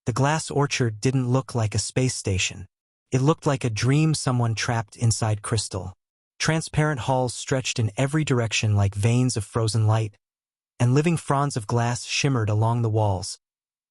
The glass orchard didn't look like a space station. It looked like a dream someone trapped inside crystal. Transparent halls stretched in every direction like veins of frozen light, and living fronds of glass shimmered along the walls,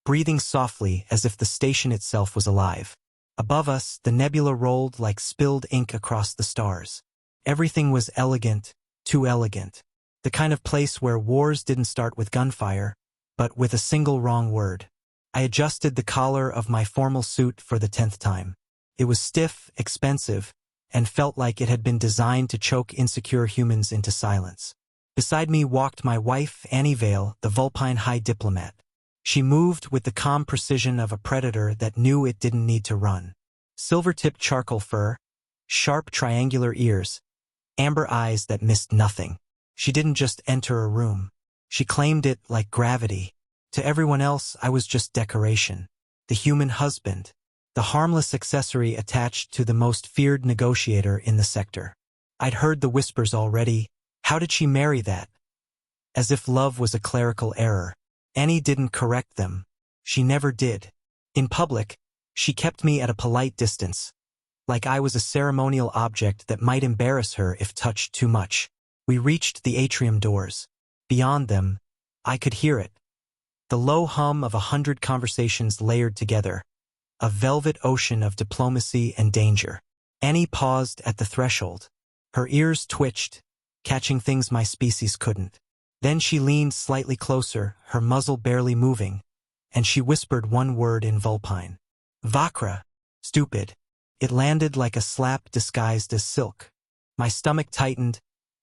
breathing softly as if the station itself was alive. Above us, the nebula rolled like spilled ink across the stars. Everything was elegant, too elegant. The kind of place where wars didn't start with gunfire, but with a single wrong word. I adjusted the collar of my formal suit for the 10th time. It was stiff, expensive, and felt like it had been designed to choke insecure humans into silence. Beside me walked my wife, Annie Vale, the Vulpine High Diplomat. She moved with the calm precision of a predator that knew it didn't need to run. Silver-tipped charcoal fur, sharp triangular ears, amber eyes that missed nothing. She didn't just enter a room. She claimed it like gravity. To everyone else, I was just decoration. The human husband. The harmless accessory attached to the most feared negotiator in the sector. I'd heard the whispers already. How did she marry that? As if love was a clerical error. Annie didn't correct them. She never did. In public, she kept me at a polite distance, like I was a ceremonial object that might embarrass her if touched too much. We reached the atrium doors. Beyond them, I could hear it. The low hum of 100 conversations layered together. A velvet ocean of diplomacy and danger. Annie paused at the threshold. Her ears twitched, catching things my species couldn't. Then she leaned slightly closer, her muzzle barely moving, and she whispered one word in Vulpine. Vakra. Stupid. It landed like a slap disguised as silk. My stomach tightened,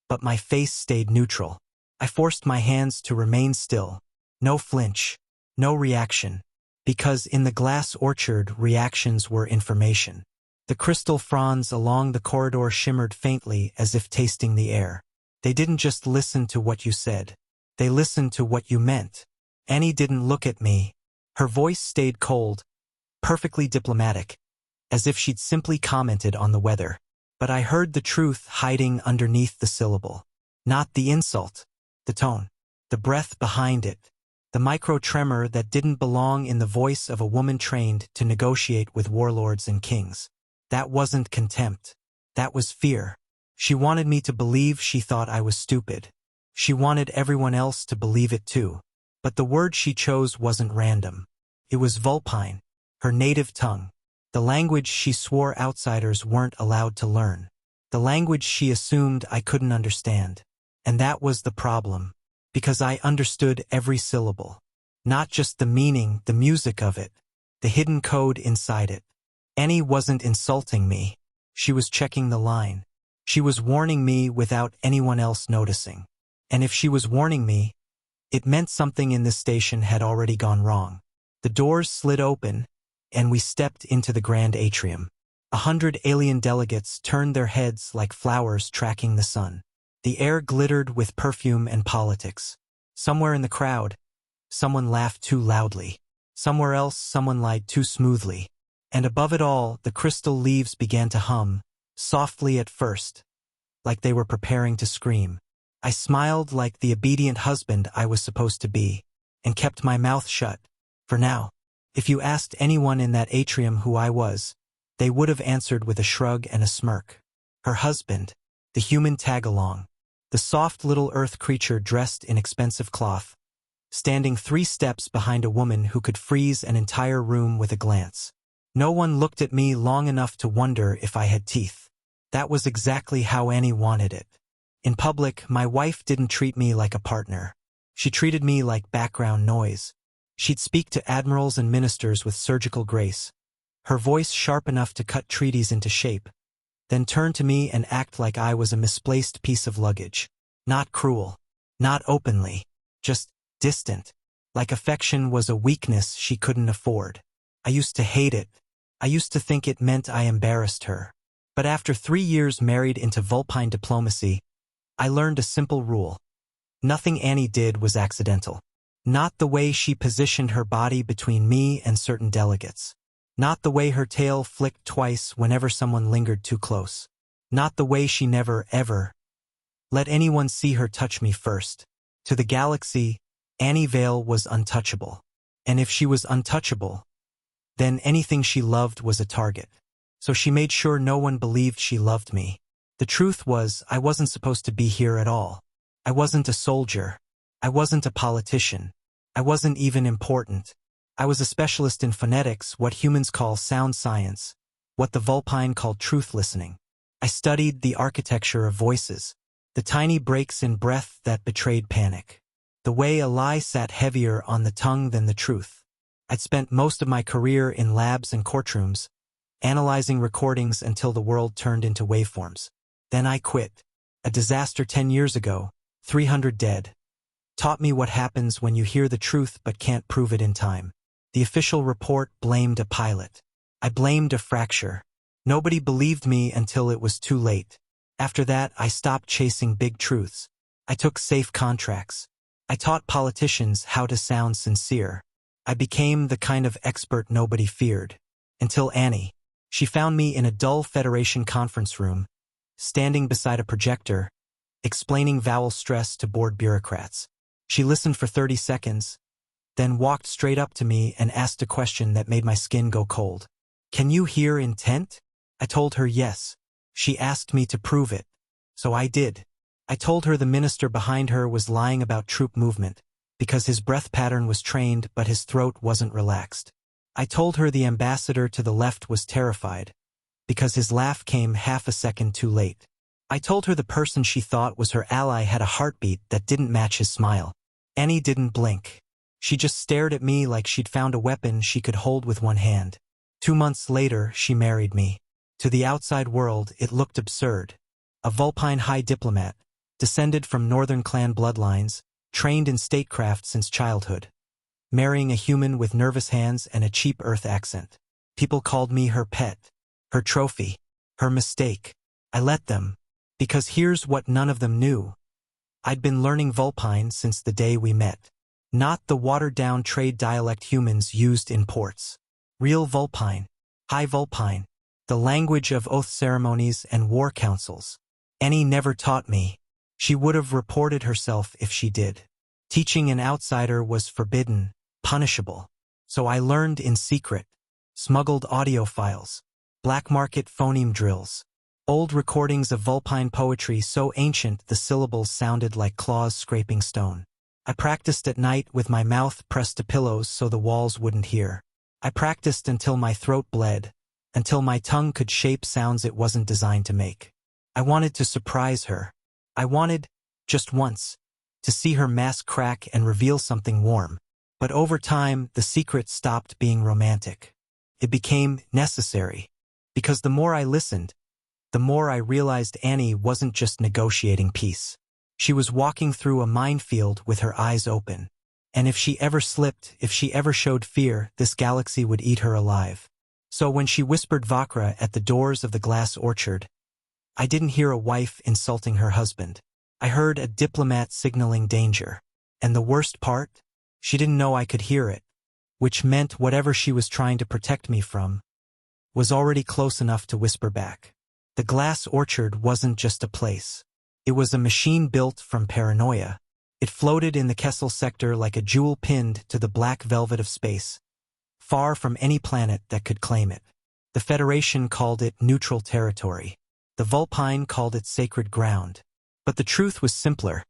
but my face stayed neutral. I forced my hands to remain still. No flinch. No reaction. Because in the glass orchard, reactions were information. The crystal fronds along the corridor shimmered faintly as if tasting the air. They didn't just listen to what you said. They listened to what you meant. Annie didn't look at me. Her voice stayed cold, perfectly diplomatic, as if she'd simply commented on the weather. But I heard the truth hiding underneath the syllable. Not the insult, the tone, the breath behind it. The micro-tremor that didn't belong in the voice of a woman trained to negotiate with warlords and kings. That wasn't contempt. That was fear. She wanted me to believe she thought I was stupid. She wanted everyone else to believe it too. But the word she chose wasn't random. It was Vulpine, her native tongue. The language she swore outsiders weren't allowed to learn. The language she assumed I couldn't understand. And that was the problem. Because I understood every syllable. Not just the meaning, the music of it, the hidden code inside it. Annie wasn't insulting me. She was checking the line. She was warning me without anyone else noticing. And if she was warning me, it meant something in this station had already gone wrong. The doors slid open, and we stepped into the grand atrium. 100 alien delegates turned their heads like flowers tracking the sun. The air glittered with perfume and politics. Somewhere in the crowd, someone laughed too loudly. Somewhere else, someone lied too smoothly. And above it all, the crystal leaves began to hum, softly at first, like they were preparing to scream. I smiled like the obedient husband I was supposed to be, and kept my mouth shut, for now. If you asked anyone in that atrium who I was, they would have answered with a shrug and a smirk. Her husband, the human tag-along. The soft little earth creature dressed in expensive cloth, standing 3 steps behind a woman who could freeze an entire room with a glance. No one looked at me long enough to wonder if I had teeth. That was exactly how Annie wanted it. In public, my wife didn't treat me like a partner. She treated me like background noise. She'd speak to admirals and ministers with surgical grace, her voice sharp enough to cut treaties into shape, then turn to me and act like I was a misplaced piece of luggage. Not cruel. Not openly. Just distant. Like affection was a weakness she couldn't afford. I used to hate it. I used to think it meant I embarrassed her. But after 3 years married into Vulpine diplomacy, I learned a simple rule. Nothing Annie did was accidental. Not the way she positioned her body between me and certain delegates. Not the way her tail flicked twice whenever someone lingered too close. Not the way she never, ever let anyone see her touch me first. To the galaxy, Annie Vale was untouchable. And if she was untouchable, then anything she loved was a target. So she made sure no one believed she loved me. The truth was, I wasn't supposed to be here at all. I wasn't a soldier. I wasn't a politician. I wasn't even important. I was a specialist in phonetics, what humans call sound science, what the Vulpine called truth listening. I studied the architecture of voices, the tiny breaks in breath that betrayed panic, the way a lie sat heavier on the tongue than the truth. I'd spent most of my career in labs and courtrooms, analyzing recordings until the world turned into waveforms. Then I quit. A disaster 10 years ago, 300 dead, taught me what happens when you hear the truth but can't prove it in time. The official report blamed a pilot. I blamed a fracture. Nobody believed me until it was too late. After that, I stopped chasing big truths. I took safe contracts. I taught politicians how to sound sincere. I became the kind of expert nobody feared. Until Annie. She found me in a dull Federation conference room, standing beside a projector, explaining vowel stress to bored bureaucrats. She listened for 30 seconds, then walked straight up to me and asked a question that made my skin go cold. "Can you hear intent?" I told her yes. She asked me to prove it. So I did. I told her the minister behind her was lying about troop movement, because his breath pattern was trained but his throat wasn't relaxed. I told her the ambassador to the left was terrified, because his laugh came half a second too late. I told her the person she thought was her ally had a heartbeat that didn't match his smile. Annie didn't blink. She just stared at me like she'd found a weapon she could hold with one hand. 2 months later, she married me. To the outside world, it looked absurd. A Vulpine high diplomat, descended from northern clan bloodlines, trained in statecraft since childhood, marrying a human with nervous hands and a cheap Earth accent. People called me her pet, her trophy, her mistake. I let them, because here's what none of them knew. I'd been learning Vulpine since the day we met. Not the watered-down trade dialect humans used in ports. Real Vulpine, high Vulpine, the language of oath ceremonies and war councils. Annie never taught me. She would have reported herself if she did. Teaching an outsider was forbidden, punishable. So I learned in secret. Smuggled audio files, black market phoneme drills, old recordings of Vulpine poetry so ancient the syllables sounded like claws scraping stone. I practiced at night with my mouth pressed to pillows so the walls wouldn't hear. I practiced until my throat bled, until my tongue could shape sounds it wasn't designed to make. I wanted to surprise her. I wanted, just once, to see her mask crack and reveal something warm. But over time, the secret stopped being romantic. It became necessary. Because the more I listened, the more I realized Annie wasn't just negotiating peace. She was walking through a minefield with her eyes open. And if she ever slipped, if she ever showed fear, this galaxy would eat her alive. So when she whispered Vakra at the doors of the glass orchard, I didn't hear a wife insulting her husband. I heard a diplomat signaling danger. And the worst part? She didn't know I could hear it, which meant whatever she was trying to protect me from was already close enough to whisper back. The glass orchard wasn't just a place. It was a machine built from paranoia. It floated in the Kessel sector like a jewel pinned to the black velvet of space, far from any planet that could claim it. The Federation called it neutral territory. The Vulpine called it sacred ground. But the truth was simpler.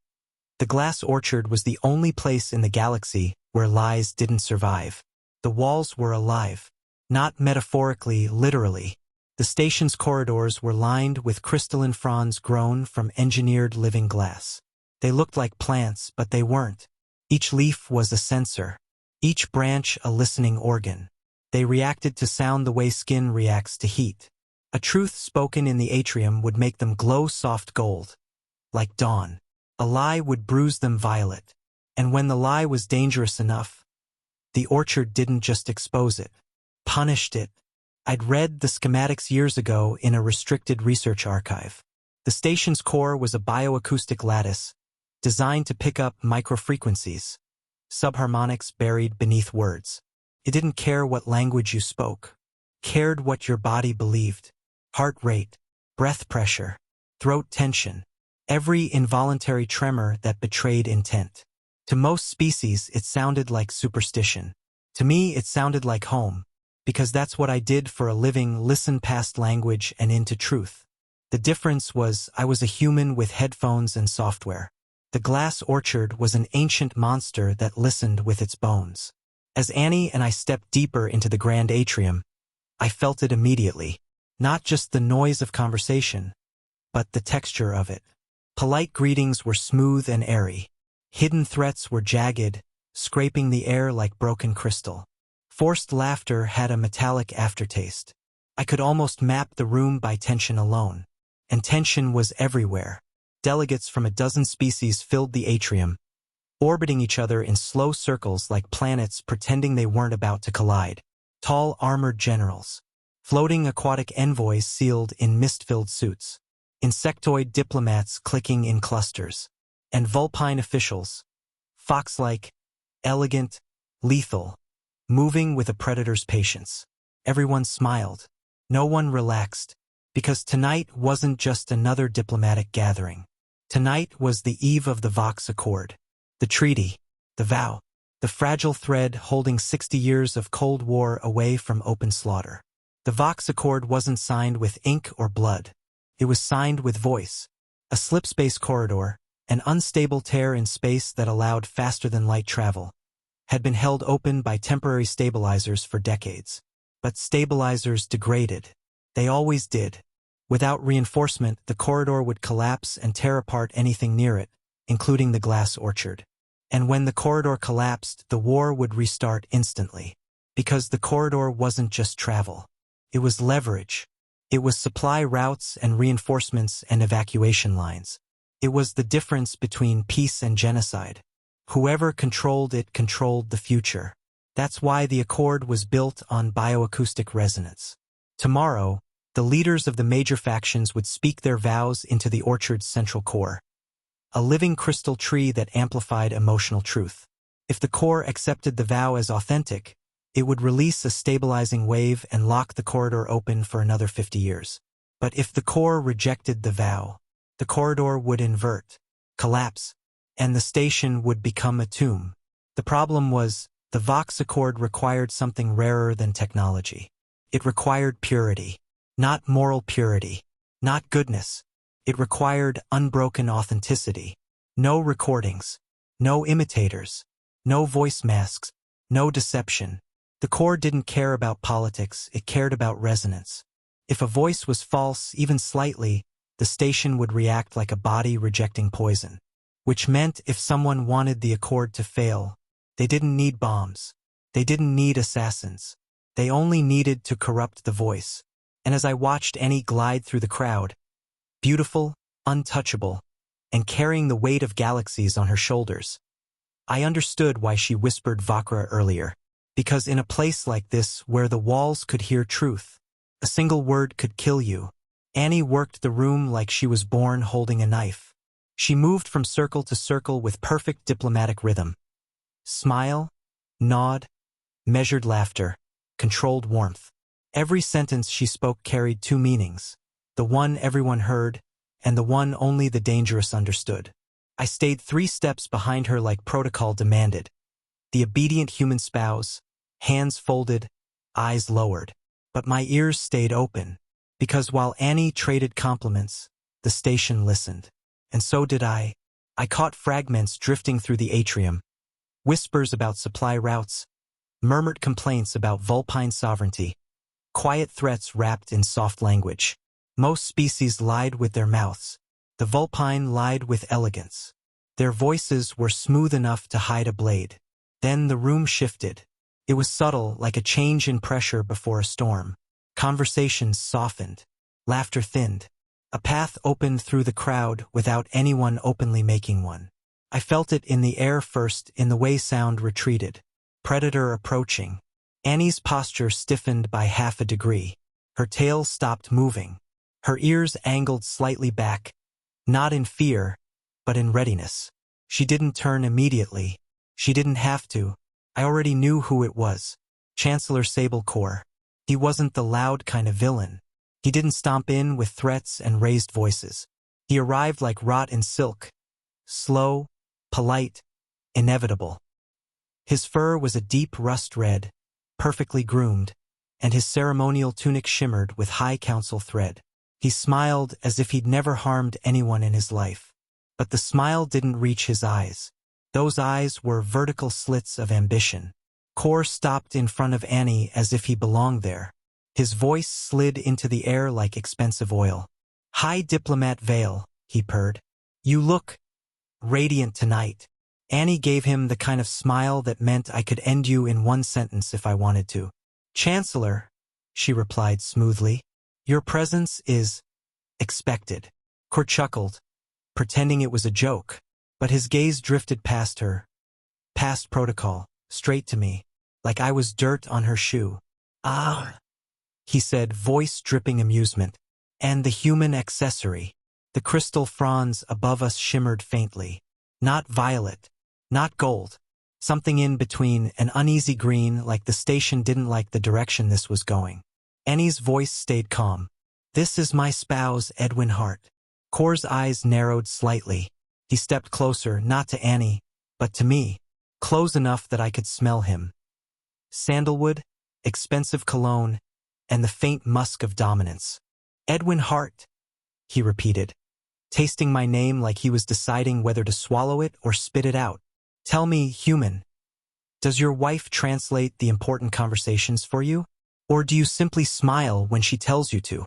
The glass orchard was the only place in the galaxy where lies didn't survive. The walls were alive. Not metaphorically, literally. The station's corridors were lined with crystalline fronds grown from engineered living glass. They looked like plants, but they weren't. Each leaf was a sensor. Each branch a listening organ. They reacted to sound the way skin reacts to heat. A truth spoken in the atrium would make them glow soft gold, like dawn. A lie would bruise them violet. And when the lie was dangerous enough, the orchard didn't just expose it, punished it. I'd read the schematics years ago in a restricted research archive. The station's core was a bioacoustic lattice, designed to pick up microfrequencies, subharmonics buried beneath words. It didn't care what language you spoke, cared what your body believed. Heart rate, breath pressure, throat tension, every involuntary tremor that betrayed intent. To most species, it sounded like superstition. To me, it sounded like home, because that's what I did for a living, listen past language and into truth. The difference was I was a human with headphones and software. The glass orchard was an ancient monster that listened with its bones. As Annie and I stepped deeper into the grand atrium, I felt it immediately. Not just the noise of conversation, but the texture of it. Polite greetings were smooth and airy. Hidden threats were jagged, scraping the air like broken crystal. Forced laughter had a metallic aftertaste. I could almost map the room by tension alone. And tension was everywhere. Delegates from a dozen species filled the atrium, orbiting each other in slow circles like planets pretending they weren't about to collide. Tall armored generals. Floating aquatic envoys sealed in mist-filled suits. Insectoid diplomats clicking in clusters. And Vulpine officials. Fox-like, elegant, lethal, moving with a predator's patience. Everyone smiled. No one relaxed, because tonight wasn't just another diplomatic gathering. Tonight was the eve of the Vox Accord. The treaty, the vow, the fragile thread holding 60 years of Cold War away from open slaughter. The Vox Accord wasn't signed with ink or blood. It was signed with voice. A slip-space corridor, an unstable tear in space that allowed faster-than-light travel, had been held open by temporary stabilizers for decades. But stabilizers degraded. They always did. Without reinforcement, the corridor would collapse and tear apart anything near it, including the glass orchard. And when the corridor collapsed, the war would restart instantly. Because the corridor wasn't just travel. It was leverage. It was supply routes and reinforcements and evacuation lines. It was the difference between peace and genocide. Whoever controlled it controlled the future. That's why the Accord was built on bioacoustic resonance. Tomorrow, the leaders of the major factions would speak their vows into the orchard's central core. A living crystal tree that amplified emotional truth. If the core accepted the vow as authentic, it would release a stabilizing wave and lock the corridor open for another 50 years. But if the core rejected the vow, the corridor would invert, collapse, and the station would become a tomb. The problem was, the Vox Accord required something rarer than technology. It required purity. Not moral purity. Not goodness. It required unbroken authenticity. No recordings. No imitators. No voice masks. No deception. The core didn't care about politics, it cared about resonance. If a voice was false, even slightly, the station would react like a body rejecting poison. Which meant if someone wanted the Accord to fail, they didn't need bombs. They didn't need assassins. They only needed to corrupt the voice. And as I watched Annie glide through the crowd, beautiful, untouchable, and carrying the weight of galaxies on her shoulders, I understood why she whispered Vakra earlier. Because in a place like this where the walls could hear truth, a single word could kill you. Annie worked the room like she was born holding a knife. She moved from circle to circle with perfect diplomatic rhythm. Smile, nod, measured laughter, controlled warmth. Every sentence she spoke carried two meanings, the one everyone heard, and the one only the dangerous understood. I stayed 3 steps behind her like protocol demanded. The obedient human spouse, hands folded, eyes lowered. But my ears stayed open, because while Annie traded compliments, the station listened. And so did I. I caught fragments drifting through the atrium, whispers about supply routes, murmured complaints about Vulpine sovereignty, quiet threats wrapped in soft language. Most species lied with their mouths. The Vulpine lied with elegance. Their voices were smooth enough to hide a blade. Then the room shifted. It was subtle, like a change in pressure before a storm. Conversations softened. Laughter thinned. A path opened through the crowd without anyone openly making one. I felt it in the air first, in the way sound retreated. Predator approaching. Annie's posture stiffened by half a degree. Her tail stopped moving. Her ears angled slightly back, not in fear, but in readiness. She didn't turn immediately. She didn't have to. I already knew who it was. Chancellor Sablecore. He wasn't the loud kind of villain. He didn't stomp in with threats and raised voices. He arrived like wrought in silk. Slow, polite, inevitable. His fur was a deep rust red, perfectly groomed, and his ceremonial tunic shimmered with high council thread. He smiled as if he'd never harmed anyone in his life. But the smile didn't reach his eyes. Those eyes were vertical slits of ambition. Kor stopped in front of Annie as if he belonged there. His voice slid into the air like expensive oil. "High Diplomat Vale," he purred. "You look radiant tonight." Annie gave him the kind of smile that meant I could end you in one sentence if I wanted to. "Chancellor," she replied smoothly, "your presence is expected." Kor chuckled, pretending it was a joke, but his gaze drifted past her, past protocol, straight to me, like I was dirt on her shoe. "Ah," he said, voice dripping amusement. "And the human accessory." The crystal fronds above us shimmered faintly. Not violet, not gold. Something in between, an uneasy green, like the station didn't like the direction this was going. Annie's voice stayed calm. "This is my spouse, Edwin Hart." Kor's eyes narrowed slightly. He stepped closer, not to Annie, but to me, close enough that I could smell him. Sandalwood, expensive cologne, and the faint musk of dominance. "Edwin Hart," he repeated, tasting my name like he was deciding whether to swallow it or spit it out. "Tell me, human, does your wife translate the important conversations for you? Or do you simply smile when she tells you to?"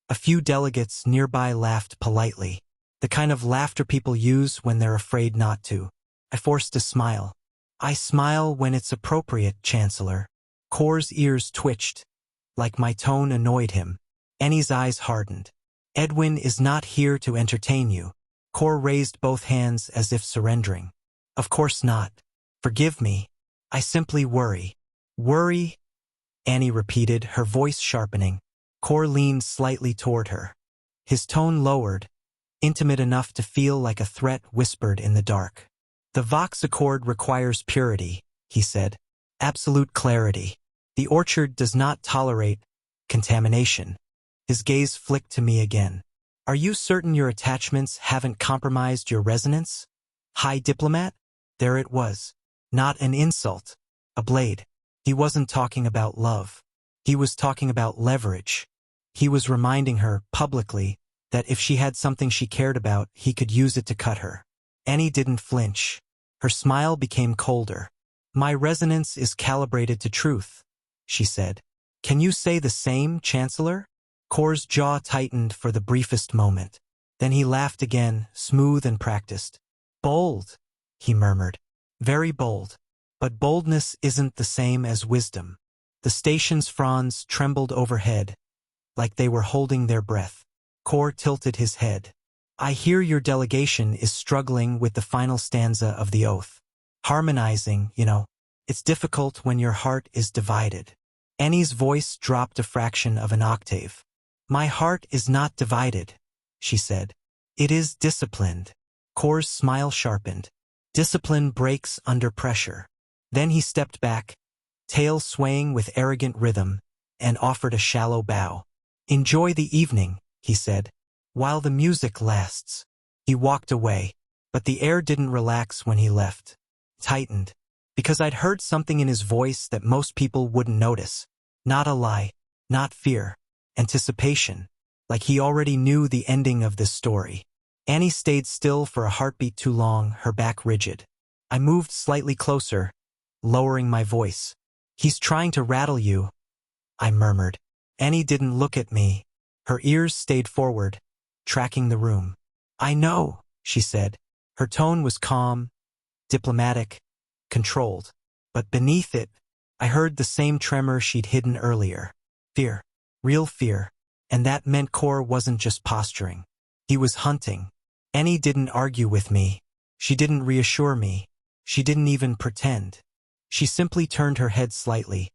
A few delegates nearby laughed politely, the kind of laughter people use when they're afraid not to. I forced a smile. "I smile when it's appropriate, Chancellor." Kor's ears twitched, like my tone annoyed him. Annie's eyes hardened. "Edwin is not here to entertain you." Kor raised both hands as if surrendering. "Of course not. Forgive me. I simply worry." "Worry?" Annie repeated, her voice sharpening. Kor leaned slightly toward her. His tone lowered, intimate enough to feel like a threat whispered in the dark. "The Vox Accord requires purity," he said. "Absolute clarity. The orchard does not tolerate contamination." His gaze flicked to me again. "Are you certain your attachments haven't compromised your resonance? High Diplomat?" There it was. Not an insult. A blade. He wasn't talking about love. He was talking about leverage. He was reminding her, publicly, that if she had something she cared about, he could use it to cut her. Annie didn't flinch. Her smile became colder. "My resonance is calibrated to truth," she said. "Can you say the same, Chancellor?" Kor's jaw tightened for the briefest moment. Then he laughed again, smooth and practiced. "Bold," he murmured. "Very bold. But boldness isn't the same as wisdom." The station's fronds trembled overhead, like they were holding their breath. Kor tilted his head. "I hear your delegation is struggling with the final stanza of the oath. Harmonizing, you know. It's difficult when your heart is divided." Annie's voice dropped a fraction of an octave. "My heart is not divided," she said. "It is disciplined." Kor's smile sharpened. "Discipline breaks under pressure." Then he stepped back, tail swaying with arrogant rhythm, and offered a shallow bow. "Enjoy the evening," he said, "while the music lasts." He walked away, but the air didn't relax when he left. Tightened, because I'd heard something in his voice that most people wouldn't notice. Not a lie, not fear. Anticipation, like he already knew the ending of this story. Annie stayed still for a heartbeat too long, her back rigid. I moved slightly closer, lowering my voice. "He's trying to rattle you," I murmured. Annie didn't look at me. Her ears stayed forward, tracking the room. "I know," she said. Her tone was calm, diplomatic, controlled. But beneath it, I heard the same tremor she'd hidden earlier. Fear. Real fear. And that meant Kor wasn't just posturing. He was hunting. Annie didn't argue with me. She didn't reassure me. She didn't even pretend. She simply turned her head slightly,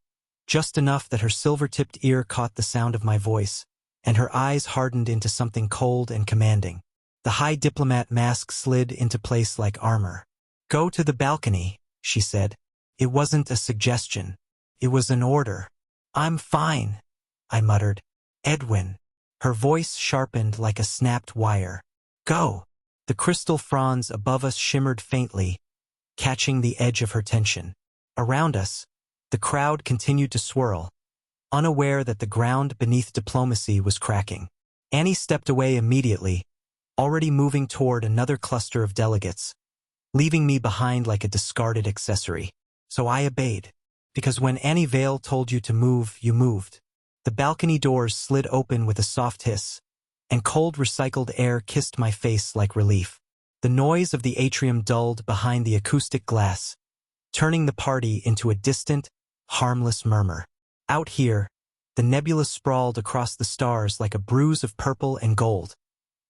just enough that her silver-tipped ear caught the sound of my voice, and her eyes hardened into something cold and commanding. The High Diplomat mask slid into place like armor. "Go to the balcony," she said. It wasn't a suggestion. It was an order. "I'm fine," I muttered. "Edwin." Her voice sharpened like a snapped wire. "Go." The crystal fronds above us shimmered faintly, catching the edge of her tension. Around us, the crowd continued to swirl, unaware that the ground beneath diplomacy was cracking. Annie stepped away immediately, already moving toward another cluster of delegates, leaving me behind like a discarded accessory. So I obeyed. Because when Annie Vale told you to move, you moved. The balcony doors slid open with a soft hiss, and cold recycled air kissed my face like relief. The noise of the atrium dulled behind the acoustic glass, turning the party into a distant, harmless murmur. Out here, the nebula sprawled across the stars like a bruise of purple and gold,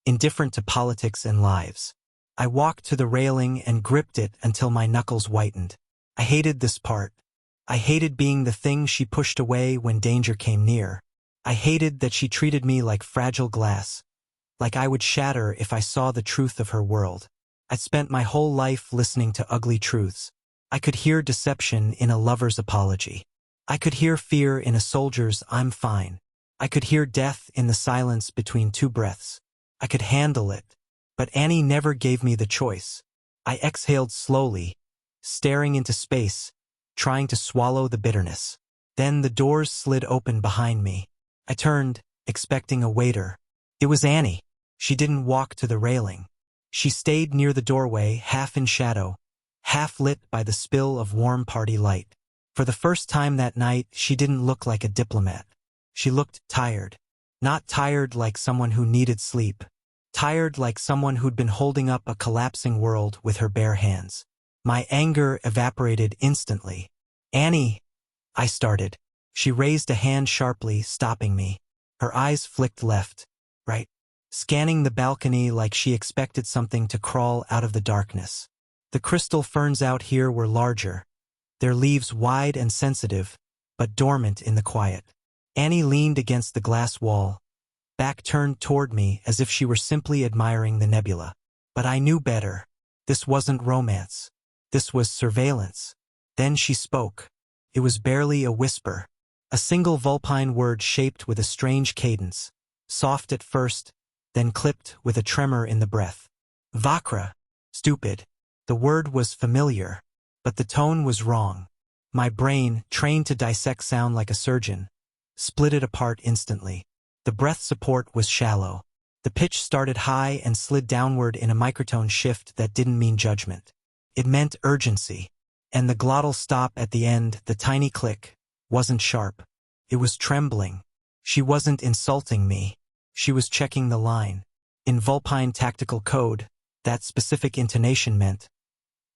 indifferent to politics and lives. I walked to the railing and gripped it until my knuckles whitened. I hated this part. I hated being the thing she pushed away when danger came near. I hated that she treated me like fragile glass, like I would shatter if I saw the truth of her world. I'd spent my whole life listening to ugly truths. I could hear deception in a lover's apology. I could hear fear in a soldier's "I'm fine." I could hear death in the silence between two breaths. I could handle it, but Annie never gave me the choice. I exhaled slowly, staring into space, trying to swallow the bitterness. Then the doors slid open behind me. I turned, expecting a waiter. It was Annie. She didn't walk to the railing. She stayed near the doorway, half in shadow, half lit by the spill of warm party light. For the first time that night, she didn't look like a diplomat. She looked tired. Not tired like someone who needed sleep. Tired like someone who'd been holding up a collapsing world with her bare hands. My anger evaporated instantly. "Annie," I started. She raised a hand sharply, stopping me. Her eyes flicked left, right, scanning the balcony like she expected something to crawl out of the darkness. The crystal ferns out here were larger, their leaves wide and sensitive, but dormant in the quiet. Annie leaned against the glass wall, back turned toward me as if she were simply admiring the nebula. But I knew better. This wasn't romance. This was surveillance. Then she spoke. It was barely a whisper. A single Vulpine word shaped with a strange cadence, soft at first, then clipped with a tremor in the breath. Vakra. Stupid. The word was familiar, but the tone was wrong. My brain, trained to dissect sound like a surgeon, split it apart instantly. The breath support was shallow. The pitch started high and slid downward in a microtone shift that didn't mean judgment. It meant urgency. And the glottal stop at the end, the tiny click, wasn't sharp. It was trembling. She wasn't insulting me. She was checking the line. In Vulpine tactical code, that specific intonation meant,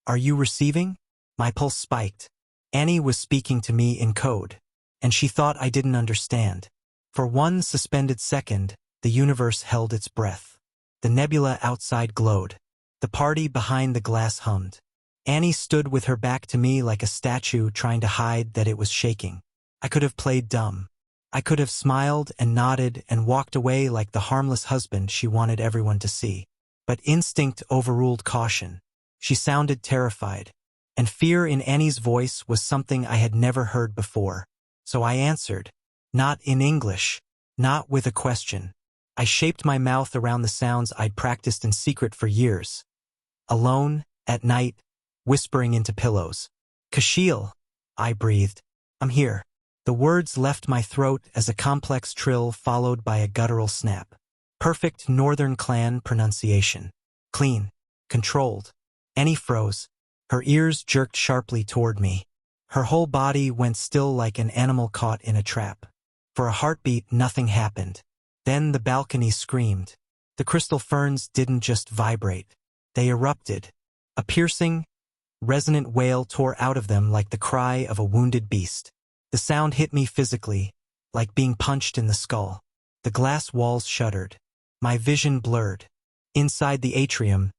"Are you receiving?" My pulse spiked. Annie was speaking to me in code, and she thought I didn't understand. For one suspended second, the universe held its breath. The nebula outside glowed. The party behind the glass hummed. Annie stood with her back to me like a statue trying to hide that it was shaking. I could have played dumb. I could have smiled and nodded and walked away like the harmless husband she wanted everyone to see. But instinct overruled caution. She sounded terrified, and fear in Annie's voice was something I had never heard before. So I answered, not in English, not with a question. I shaped my mouth around the sounds I'd practiced in secret for years. Alone, at night, whispering into pillows. "Kashiel," I breathed. "I'm here." The words left my throat as a complex trill followed by a guttural snap. Perfect Northern clan pronunciation. Clean. Controlled. Annie froze. Her ears jerked sharply toward me. Her whole body went still like an animal caught in a trap. For a heartbeat, nothing happened. Then the balcony screamed. The crystal ferns didn't just vibrate. They erupted. A piercing, resonant wail tore out of them like the cry of a wounded beast. The sound hit me physically, like being punched in the skull. The glass walls shuddered. My vision blurred. Inside the atrium,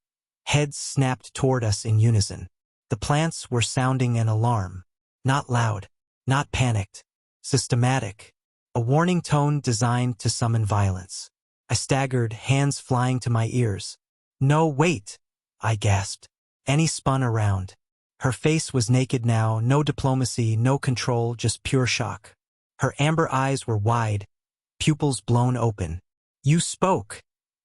heads snapped toward us in unison. The plants were sounding an alarm. Not loud, not panicked, systematic. A warning tone designed to summon violence. I staggered, hands flying to my ears. "No, wait!" I gasped. Annie spun around. Her face was naked now, no diplomacy, no control, just pure shock. Her amber eyes were wide, pupils blown open. "You spoke,"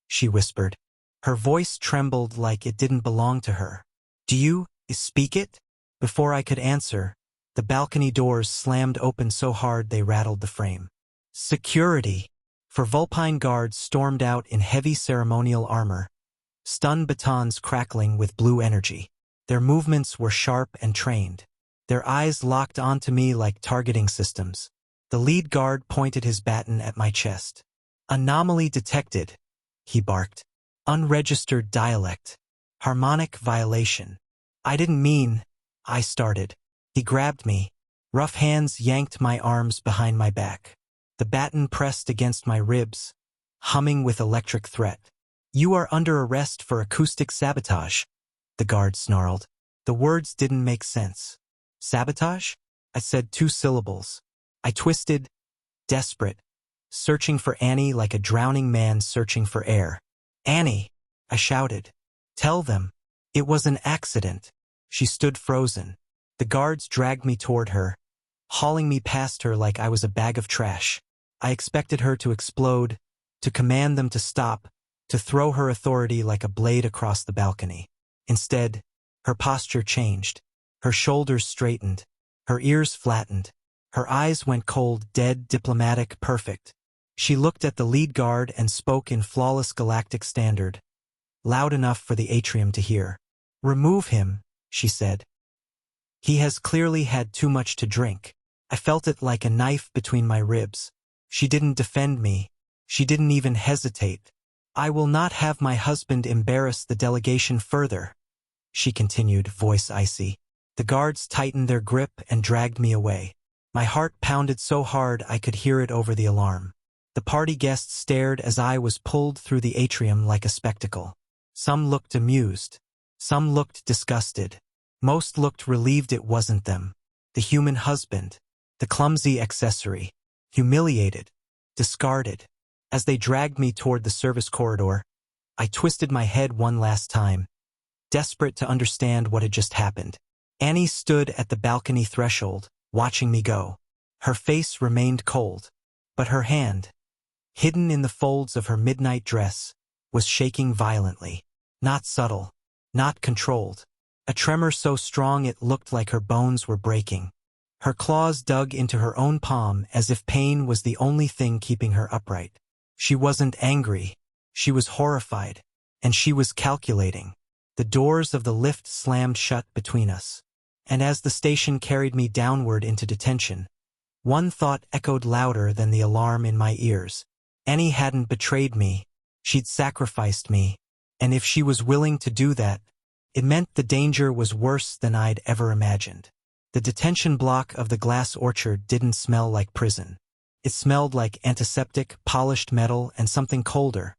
she whispered. Her voice trembled like it didn't belong to her. "Do you speak it?" Before I could answer, The balcony doors slammed open so hard they rattled the frame. Security! For Vulpine guards stormed out in heavy ceremonial armor, stun batons crackling with blue energy. Their movements were sharp and trained. Their eyes locked onto me like targeting systems. The lead guard pointed his baton at my chest. Anomaly detected, he barked. Unregistered dialect. Harmonic violation. I didn't mean, I started. He grabbed me. Rough hands yanked my arms behind my back. The baton pressed against my ribs, humming with electric threat. You are under arrest for acoustic sabotage, the guard snarled. The words didn't make sense. Sabotage? I said 2 syllables. I twisted, desperate, searching for Annie like a drowning man searching for air. Annie, I shouted. Tell them. It was an accident. She stood frozen. The guards dragged me toward her, hauling me past her like I was a bag of trash. I expected her to explode, to command them to stop, to throw her authority like a blade across the balcony. Instead, her posture changed. Her shoulders straightened. Her ears flattened. Her eyes went cold, dead, diplomatic, perfect. She looked at the lead guard and spoke in flawless galactic standard, loud enough for the atrium to hear. Remove him, she said. He has clearly had too much to drink. I felt it like a knife between my ribs. She didn't defend me. She didn't even hesitate. I will not have my husband embarrass the delegation further, she continued, voice icy. The guards tightened their grip and dragged me away. My heart pounded so hard I could hear it over the alarm. The party guests stared as I was pulled through the atrium like a spectacle. Some looked amused. Some looked disgusted. Most looked relieved it wasn't them. The human husband. The clumsy accessory. Humiliated. Discarded. As they dragged me toward the service corridor, I twisted my head one last time, desperate to understand what had just happened. Annie stood at the balcony threshold, watching me go. Her face remained cold, but her hand, hidden in the folds of her midnight dress, was shaking violently. Not subtle, not controlled. A tremor so strong it looked like her bones were breaking. Her claws dug into her own palm as if pain was the only thing keeping her upright. She wasn't angry. She was horrified. And she was calculating. The doors of the lift slammed shut between us. And as the station carried me downward into detention, one thought echoed louder than the alarm in my ears. Annie hadn't betrayed me. She'd sacrificed me. And if she was willing to do that, it meant the danger was worse than I'd ever imagined. The detention block of the glass orchard didn't smell like prison. It smelled like antiseptic, polished metal, and something colder.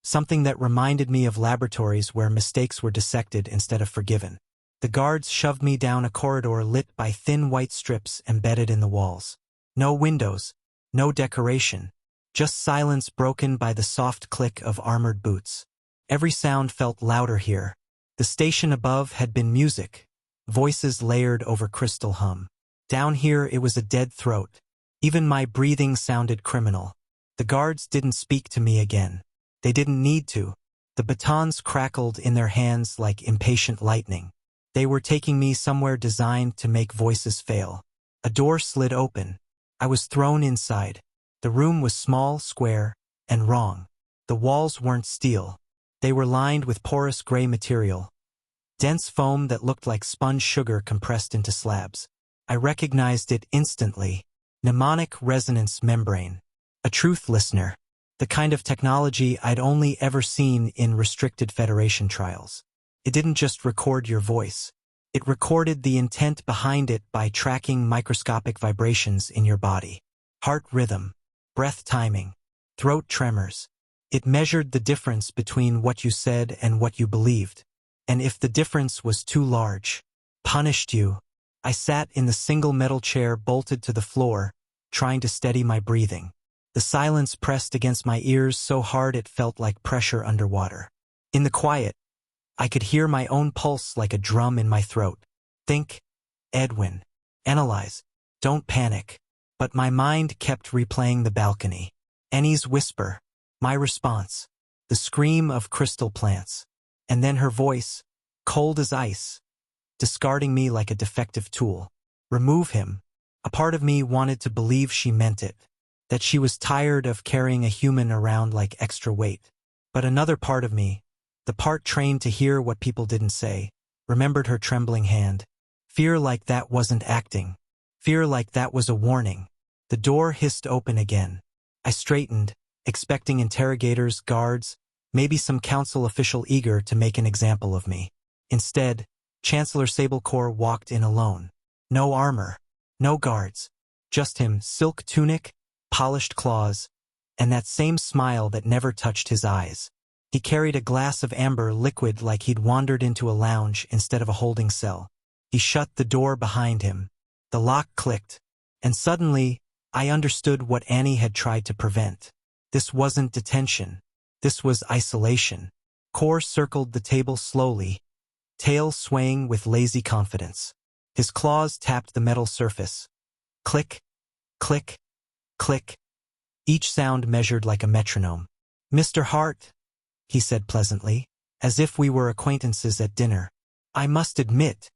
Something that reminded me of laboratories where mistakes were dissected instead of forgiven. The guards shoved me down a corridor lit by thin white strips embedded in the walls. No windows, no decoration, just silence broken by the soft click of armored boots. Every sound felt louder here. The station above had been music, voices layered over crystal hum. Down here it was a dead throat. Even my breathing sounded criminal. The guards didn't speak to me again. They didn't need to. The batons crackled in their hands like impatient lightning. They were taking me somewhere designed to make voices fail. A door slid open. I was thrown inside. The room was small, square, and wrong. The walls weren't steel. They were lined with porous gray material, dense foam that looked like sponge sugar compressed into slabs. I recognized it instantly. Mnemonic resonance membrane. A truth listener. The kind of technology I'd only ever seen in restricted Federation trials. It didn't just record your voice. It recorded the intent behind it by tracking microscopic vibrations in your body. Heart rhythm, breath timing, throat tremors. It measured the difference between what you said and what you believed. And if the difference was too large, punished you. I sat in the single metal chair bolted to the floor, trying to steady my breathing. The silence pressed against my ears so hard it felt like pressure underwater. In the quiet, I could hear my own pulse like a drum in my throat. Think, Edwin. Analyze. Don't panic. But my mind kept replaying the balcony. Annie's whisper. My response. The scream of crystal plants. And then her voice, cold as ice, discarding me like a defective tool. Remove him. A part of me wanted to believe she meant it, that she was tired of carrying a human around like extra weight. But another part of me, the part trained to hear what people didn't say, remembered her trembling hand. Fear like that wasn't acting. Fear like that was a warning. The door hissed open again. I straightened, expecting interrogators, guards, maybe some council official eager to make an example of me. Instead, Chancellor Sablecore walked in alone. No armor, no guards, just him, silk tunic, polished claws, and that same smile that never touched his eyes. He carried a glass of amber liquid like he'd wandered into a lounge instead of a holding cell. He shut the door behind him. The lock clicked, and suddenly, I understood what Annie had tried to prevent. This wasn't detention. This was isolation. Kor circled the table slowly, tail swaying with lazy confidence. His claws tapped the metal surface. Click, click, click. Each sound measured like a metronome. "Mr. Hart," he said pleasantly, as if we were acquaintances at dinner. "I must admit,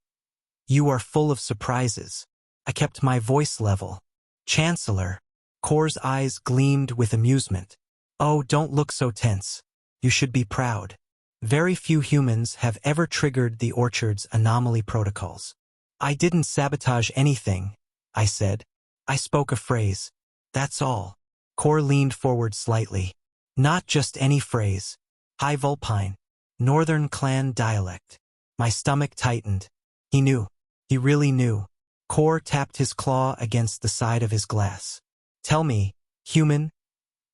you are full of surprises." I kept my voice level. "Chancellor." Kor's eyes gleamed with amusement. "Oh, don't look so tense. You should be proud. Very few humans have ever triggered the Orchard's anomaly protocols." "I didn't sabotage anything," I said. "I spoke a phrase. That's all." Kor leaned forward slightly. "Not just any phrase. High Vulpine. Northern clan dialect." My stomach tightened. He knew. He really knew. Kor tapped his claw against the side of his glass. "Tell me, human,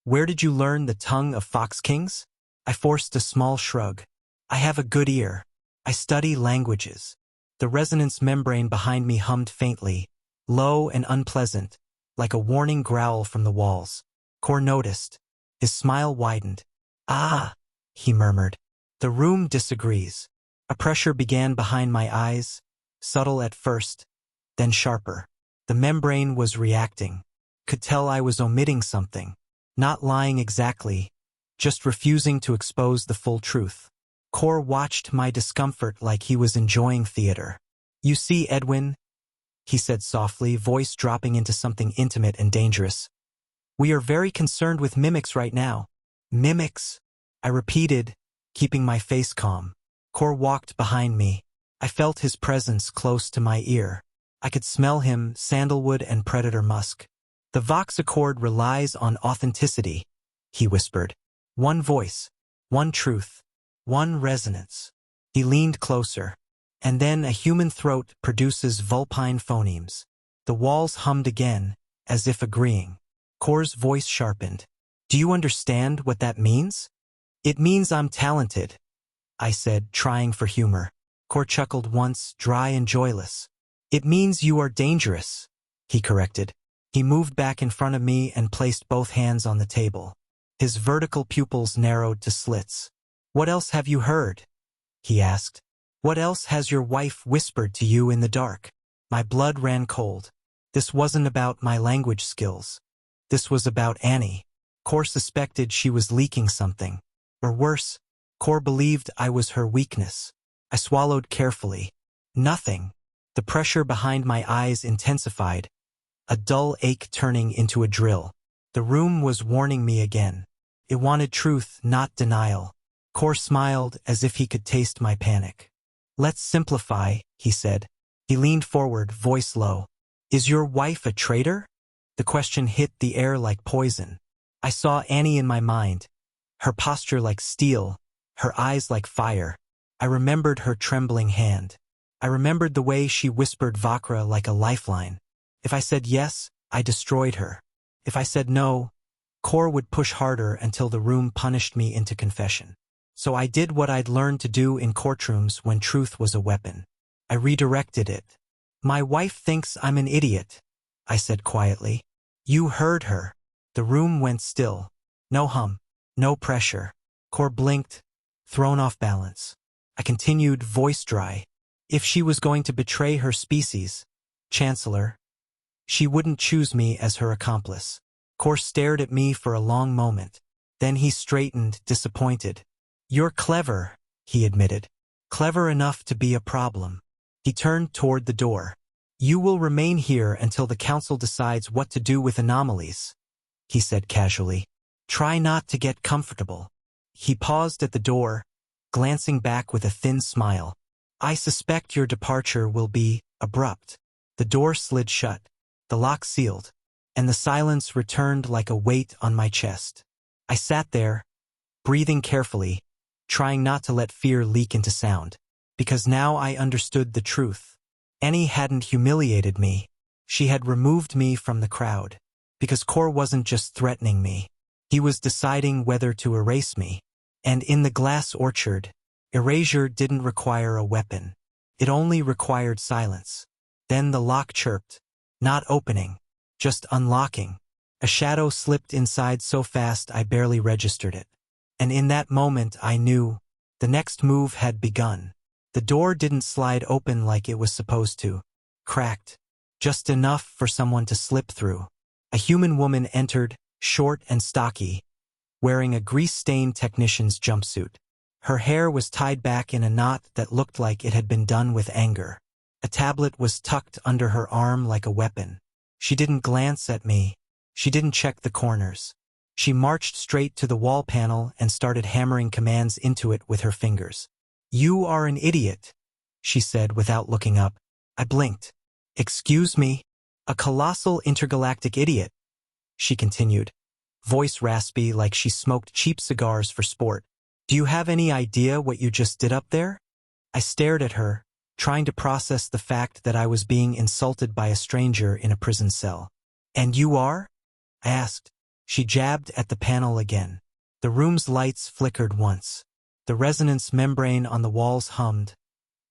where did you learn the tongue of Fox Kings?" I forced a small shrug. "I have a good ear. I study languages." The resonance membrane behind me hummed faintly, low and unpleasant, like a warning growl from the walls. Kor noticed. His smile widened. "Ah," he murmured. "The room disagrees." A pressure began behind my eyes, subtle at first, then sharper. The membrane was reacting. Could tell I was omitting something. Not lying exactly, just refusing to expose the full truth. Kor watched my discomfort like he was enjoying theater. "You see, Edwin," he said softly, voice dropping into something intimate and dangerous. "We are very concerned with mimics right now." "Mimics?" I repeated, keeping my face calm. Kor walked behind me. I felt his presence close to my ear. I could smell him, sandalwood and predator musk. "The Vox Accord relies on authenticity," he whispered. "One voice, one truth, one resonance." He leaned closer. "And then a human throat produces Vulpine phonemes." The walls hummed again, as if agreeing. Kor's voice sharpened. "Do you understand what that means?" "It means I'm talented," I said, trying for humor. Kor chuckled once, dry and joyless. "It means you are dangerous," he corrected. He moved back in front of me and placed both hands on the table. His vertical pupils narrowed to slits. "What else have you heard?" he asked. "What else has your wife whispered to you in the dark?" My blood ran cold. This wasn't about my language skills. This was about Annie. Kor suspected she was leaking something. Or worse, Kor believed I was her weakness. I swallowed carefully. Nothing. The pressure behind my eyes intensified, a dull ache turning into a drill. The room was warning me again. It wanted truth, not denial. Kor smiled as if he could taste my panic. "Let's simplify," he said. He leaned forward, voice low. "Is your wife a traitor?" The question hit the air like poison. I saw Annie in my mind, her posture like steel, her eyes like fire. I remembered her trembling hand. I remembered the way she whispered Vakra like a lifeline. If I said yes, I destroyed her. If I said no, Kor would push harder until the room punished me into confession. So I did what I'd learned to do in courtrooms when truth was a weapon. I redirected it. "My wife thinks I'm an idiot," I said quietly. "You heard her." The room went still. No hum. No pressure. Kor blinked, thrown off balance. I continued, voice dry. "If she was going to betray her species, Chancellor, she wouldn't choose me as her accomplice." Kor stared at me for a long moment. Then he straightened, disappointed. "You're clever," he admitted. "Clever enough to be a problem." He turned toward the door. You will remain here until the council decides what to do with anomalies, he said casually. Try not to get comfortable. He paused at the door, glancing back with a thin smile. I suspect your departure will be abrupt. The door slid shut, the lock sealed, and the silence returned like a weight on my chest. I sat there, breathing carefully, trying not to let fear leak into sound, because now I understood the truth. Annie hadn't humiliated me. She had removed me from the crowd, because Kor wasn't just threatening me. He was deciding whether to erase me. And in the glass orchard, erasure didn't require a weapon. It only required silence. Then the lock chirped, not opening, just unlocking. A shadow slipped inside so fast I barely registered it. And in that moment I knew the next move had begun. The door didn't slide open like it was supposed to. Cracked, just enough for someone to slip through. A human woman entered, short and stocky, wearing a grease-stained technician's jumpsuit. Her hair was tied back in a knot that looked like it had been done with anger. A tablet was tucked under her arm like a weapon. She didn't glance at me. She didn't check the corners. She marched straight to the wall panel and started hammering commands into it with her fingers. You are an idiot, she said without looking up. I blinked. Excuse me? A colossal intergalactic idiot, she continued, voice raspy like she smoked cheap cigars for sport. Do you have any idea what you just did up there? I stared at her, trying to process the fact that I was being insulted by a stranger in a prison cell. And you are? I asked. She jabbed at the panel again. The room's lights flickered once. The resonance membrane on the walls hummed,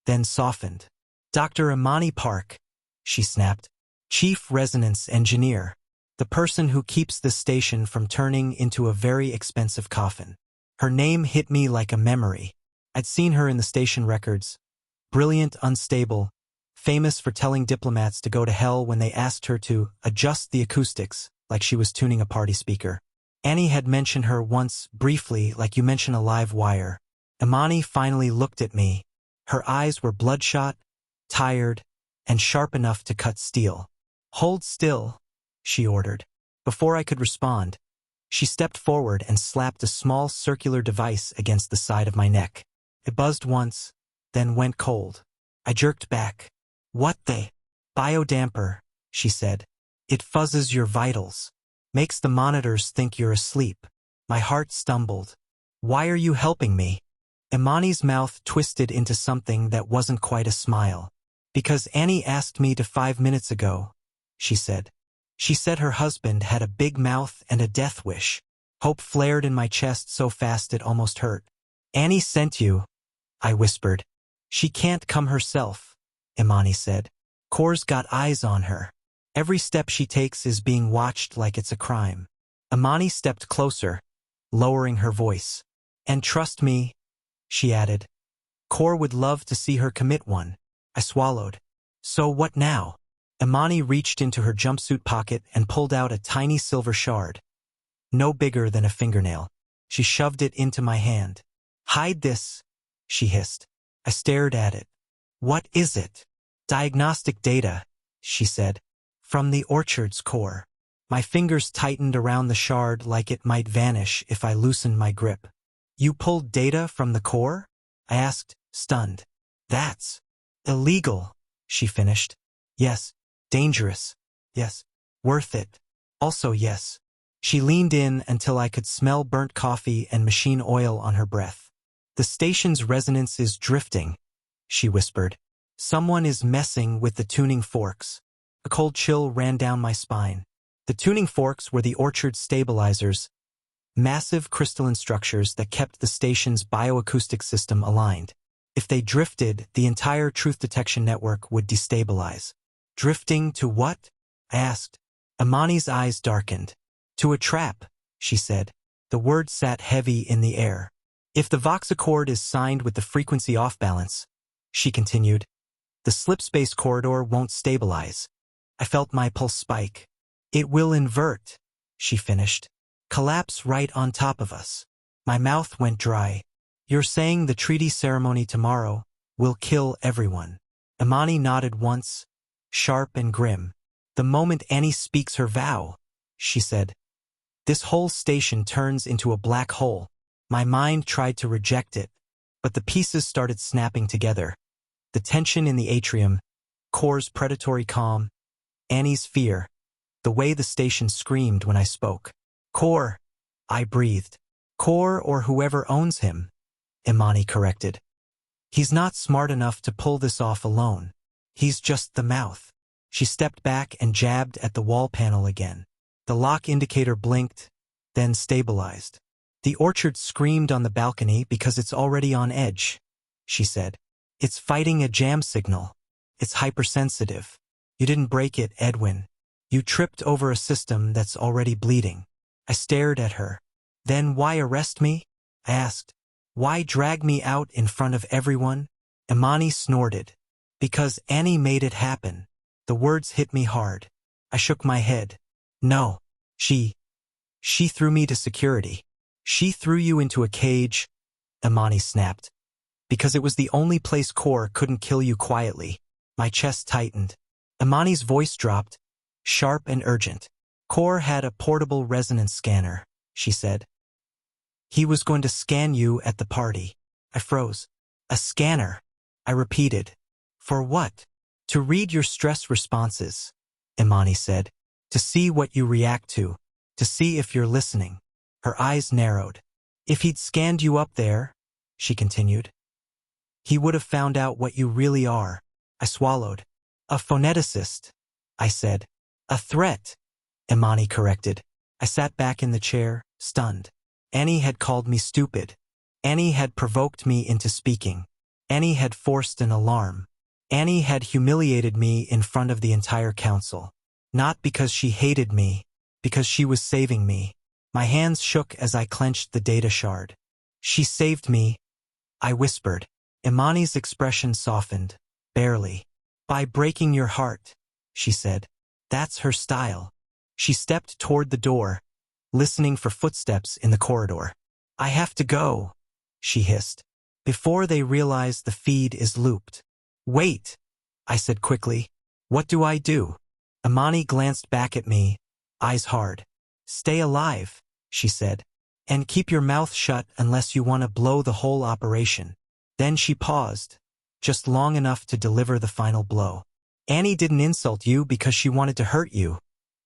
then softened. Dr. Imani Park, she snapped. Chief Resonance Engineer. The person who keeps this station from turning into a very expensive coffin. Her name hit me like a memory. I'd seen her in the station records. Brilliant, unstable, famous for telling diplomats to go to hell when they asked her to adjust the acoustics, like she was tuning a party speaker. Annie had mentioned her once, briefly, like you mention a live wire. Imani finally looked at me. Her eyes were bloodshot, tired, and sharp enough to cut steel. Hold still, she ordered. Before I could respond, she stepped forward and slapped a small circular device against the side of my neck. It buzzed once, then went cold. I jerked back. What the? Biodamper, she said. It fuzzes your vitals. Makes the monitors think you're asleep. My heart stumbled. Why are you helping me? Imani's mouth twisted into something that wasn't quite a smile. Because Annie asked me to 5 minutes ago, she said. She said her husband had a big mouth and a death wish. Hope flared in my chest so fast it almost hurt. Annie sent you, I whispered. She can't come herself, Imani said. Kor's got eyes on her. Every step she takes is being watched like it's a crime. Imani stepped closer, lowering her voice. And trust me, she added. Kor would love to see her commit one. I swallowed. So what now? Imani reached into her jumpsuit pocket and pulled out a tiny silver shard. No bigger than a fingernail. She shoved it into my hand. Hide this, she hissed. I stared at it. What is it? Diagnostic data, she said. From the orchard's core. My fingers tightened around the shard like it might vanish if I loosened my grip. You pulled data from the core? I asked, stunned. That's illegal, she finished. Yes. Dangerous. Yes. Worth it. Also yes. She leaned in until I could smell burnt coffee and machine oil on her breath. The station's resonance is drifting, she whispered. Someone is messing with the tuning forks. A cold chill ran down my spine. The tuning forks were the orchard stabilizers, massive crystalline structures that kept the station's bioacoustic system aligned. If they drifted, the entire truth detection network would destabilize. Drifting to what? I asked. Imani's eyes darkened. To a trap, she said. The word sat heavy in the air. If the Vox Accord is signed with the frequency off balance, she continued, the slip-space corridor won't stabilize. I felt my pulse spike. It will invert, she finished. Collapse right on top of us. My mouth went dry. You're saying the treaty ceremony tomorrow will kill everyone. Imani nodded once, sharp and grim. "The moment Annie speaks her vow," she said, "this whole station turns into a black hole." My mind tried to reject it, but the pieces started snapping together. The tension in the atrium, Core's predatory calm, Annie's fear, the way the station screamed when I spoke. "Core," I breathed. "Core or whoever owns him," Imani corrected. "He's not smart enough to pull this off alone. He's just the mouth." She stepped back and jabbed at the wall panel again. The lock indicator blinked, then stabilized. "The orchard screamed on the balcony because it's already on edge," she said. "It's fighting a jam signal. It's hypersensitive. You didn't break it, Edwin. You tripped over a system that's already bleeding." I stared at her. "Then why arrest me?" I asked. "Why drag me out in front of everyone?" Imani snorted. "Because Annie made it happen." The words hit me hard. I shook my head. "No. She threw me to security. She threw you into a cage," Imani snapped. "Because it was the only place Core couldn't kill you quietly." My chest tightened. Imani's voice dropped, sharp and urgent. "Core had a portable resonance scanner," she said. "He was going to scan you at the party." I froze. "A scanner," I repeated. "For what?" "To read your stress responses," Imani said. "To see what you react to see if you're listening." Her eyes narrowed. "If he'd scanned you up there," she continued, "he would have found out what you really are." I swallowed. "A phoneticist," I said. "A threat," Imani corrected. I sat back in the chair, stunned. Annie had called me stupid. Annie had provoked me into speaking. Annie had forced an alarm. Annie had humiliated me in front of the entire council. Not because she hated me, because she was saving me. My hands shook as I clenched the data shard. "She saved me," I whispered. Imani's expression softened, barely. "By breaking your heart," she said. "That's her style." She stepped toward the door, listening for footsteps in the corridor. "I have to go," she hissed. "Before they realize the feed is looped." "Wait," I said quickly. "What do I do?" Imani glanced back at me, eyes hard. "Stay alive," she said. "And keep your mouth shut unless you want to blow the whole operation." Then she paused, just long enough to deliver the final blow. "Annie didn't insult you because she wanted to hurt you,"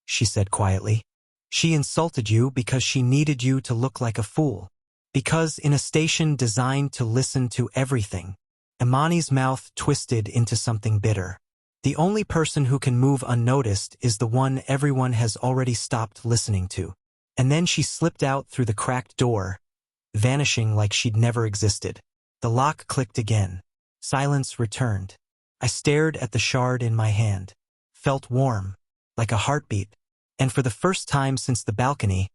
she said quietly. "She insulted you because she needed you to look like a fool. Because in a station designed to listen to everything." Imani's mouth twisted into something bitter. "The only person who can move unnoticed is the one everyone has already stopped listening to." And then she slipped out through the cracked door, vanishing like she'd never existed. The lock clicked again. Silence returned. I stared at the shard in my hand. Felt warm, like a heartbeat. And for the first time since the balcony,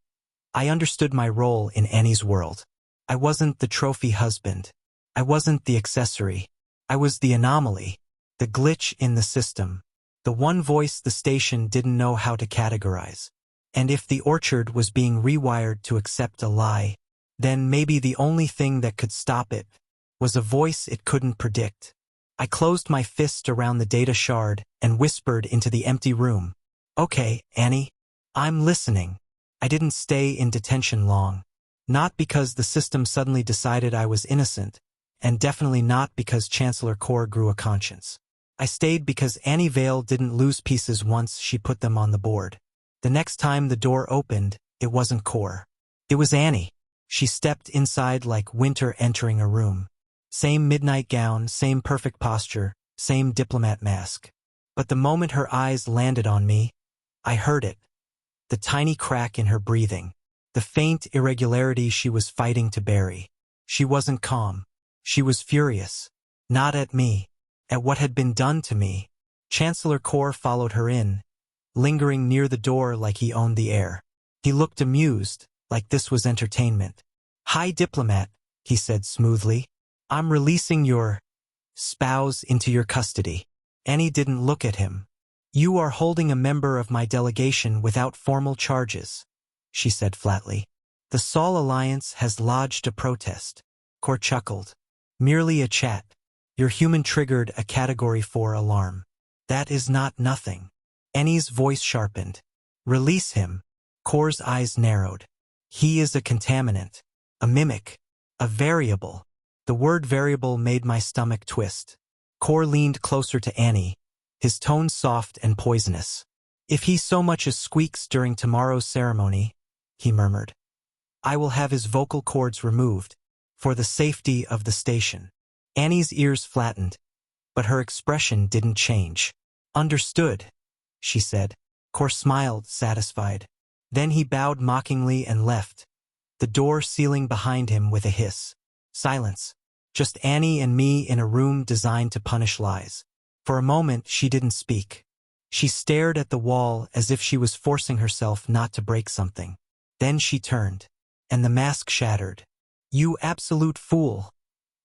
I understood my role in Annie's world. I wasn't the trophy husband. I wasn't the accessory. I was the anomaly, the glitch in the system, the one voice the station didn't know how to categorize. And if the orchard was being rewired to accept a lie, then maybe the only thing that could stop it was a voice it couldn't predict. I closed my fist around the data shard and whispered into the empty room. "Okay, Annie, I'm listening." I didn't stay in detention long. Not because the system suddenly decided I was innocent, and definitely not because Chancellor Core grew a conscience. I stayed because Annie Vale didn't lose pieces once she put them on the board. The next time the door opened, it wasn't Core. It was Annie. She stepped inside like winter entering a room. Same midnight gown, same perfect posture, same diplomat mask. But the moment her eyes landed on me, I heard it. The tiny crack in her breathing. The faint irregularity she was fighting to bury. She wasn't calm. She was furious. Not at me. At what had been done to me. Chancellor Core followed her in, lingering near the door like he owned the air. He looked amused, like this was entertainment. "Hi, Diplomat," he said smoothly. "I'm releasing your spouse into your custody." Annie didn't look at him. "You are holding a member of my delegation without formal charges," she said flatly. "The Sol Alliance has lodged a protest." Core chuckled. "Merely a chat. Your human triggered a Category 4 alarm." That is not nothing. Annie's voice sharpened. Release him. Core's eyes narrowed. He is a contaminant. A mimic. A variable. The word variable made my stomach twist. Core leaned closer to Annie, his tone soft and poisonous. If he so much as squeaks during tomorrow's ceremony, he murmured, I will have his vocal cords removed, for the safety of the station. Annie's ears flattened, but her expression didn't change. Understood, she said. Core smiled, satisfied. Then he bowed mockingly and left, the door sealing behind him with a hiss. Silence. Just Annie and me in a room designed to punish lies. For a moment, she didn't speak. She stared at the wall as if she was forcing herself not to break something. Then she turned, and the mask shattered. You absolute fool,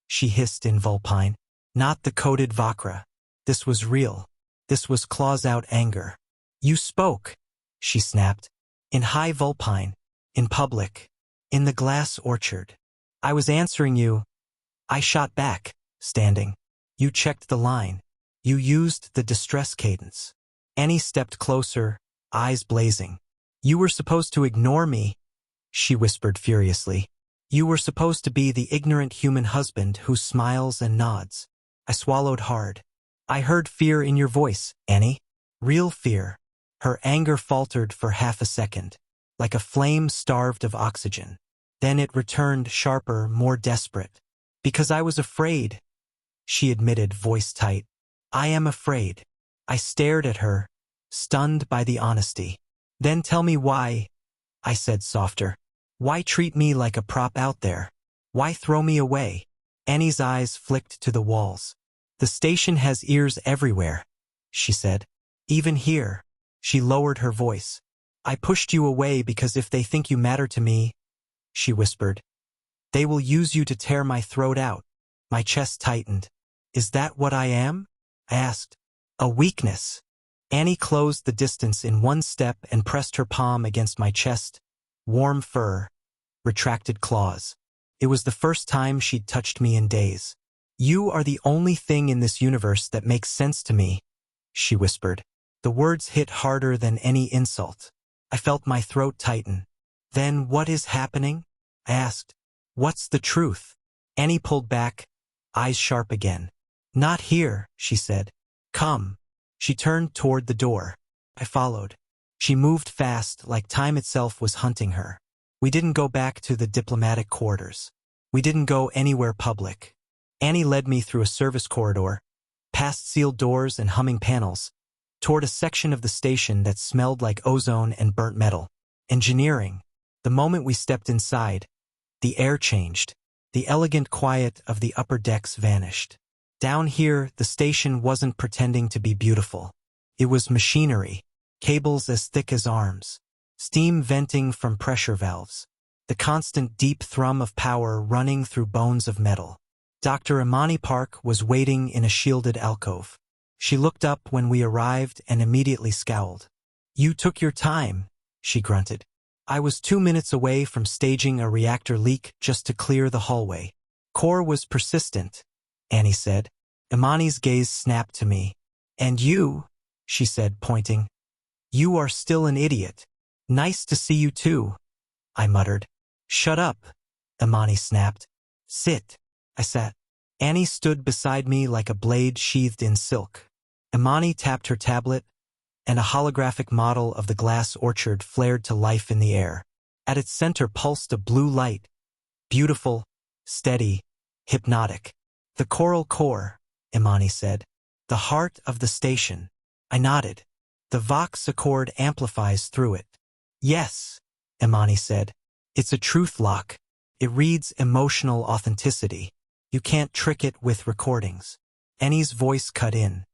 she hissed in Vulpine. Not the coded Vakra. This was real. This was claws-out anger. You spoke, she snapped. In high Vulpine. In public. In the glass orchard. I was answering you. I shot back, standing. You checked the line. You used the distress cadence. Annie stepped closer, eyes blazing. You were supposed to ignore me, she whispered furiously. You were supposed to be the ignorant human husband who smiles and nods. I swallowed hard. I heard fear in your voice, Annie. Real fear. Her anger faltered for half a second, like a flame starved of oxygen. Then it returned sharper, more desperate. Because I was afraid, she admitted, voice tight. I am afraid. I stared at her, stunned by the honesty. Then tell me why, I said softer. Why treat me like a prop out there? Why throw me away? Annie's eyes flicked to the walls. The station has ears everywhere, she said. Even here. She lowered her voice. I pushed you away because if they think you matter to me, she whispered, they will use you to tear my throat out. My chest tightened. Is that what I am? I asked. A weakness. Annie closed the distance in one step and pressed her palm against my chest. Warm fur. Retracted claws. It was the first time she'd touched me in days. You are the only thing in this universe that makes sense to me, she whispered. The words hit harder than any insult. I felt my throat tighten. Then what is happening? I asked. What's the truth? Annie pulled back, eyes sharp again. Not here, she said. Come. She turned toward the door. I followed. She moved fast, like time itself was hunting her. We didn't go back to the diplomatic quarters. We didn't go anywhere public. Annie led me through a service corridor, past sealed doors and humming panels, toward a section of the station that smelled like ozone and burnt metal. Engineering. The moment we stepped inside, the air changed. The elegant quiet of the upper decks vanished. Down here, the station wasn't pretending to be beautiful. It was machinery, cables as thick as arms, steam venting from pressure valves, the constant deep thrum of power running through bones of metal. Dr. Imani Park was waiting in a shielded alcove. She looked up when we arrived and immediately scowled. You took your time, she grunted. I was 2 minutes away from staging a reactor leak just to clear the hallway. Core was persistent, Annie said. Imani's gaze snapped to me. And you, she said, pointing. You are still an idiot. Nice to see you too, I muttered. Shut up, Imani snapped. Sit. I sat. Annie stood beside me like a blade sheathed in silk. Imani tapped her tablet, and a holographic model of the glass orchard flared to life in the air. At its center pulsed a blue light, beautiful, steady, hypnotic. The coral core, Imani said. The heart of the station. I nodded. The Vox Accord amplifies through it. Yes, Imani said. It's a truth lock. It reads emotional authenticity. You can't trick it with recordings. Annie's voice cut in.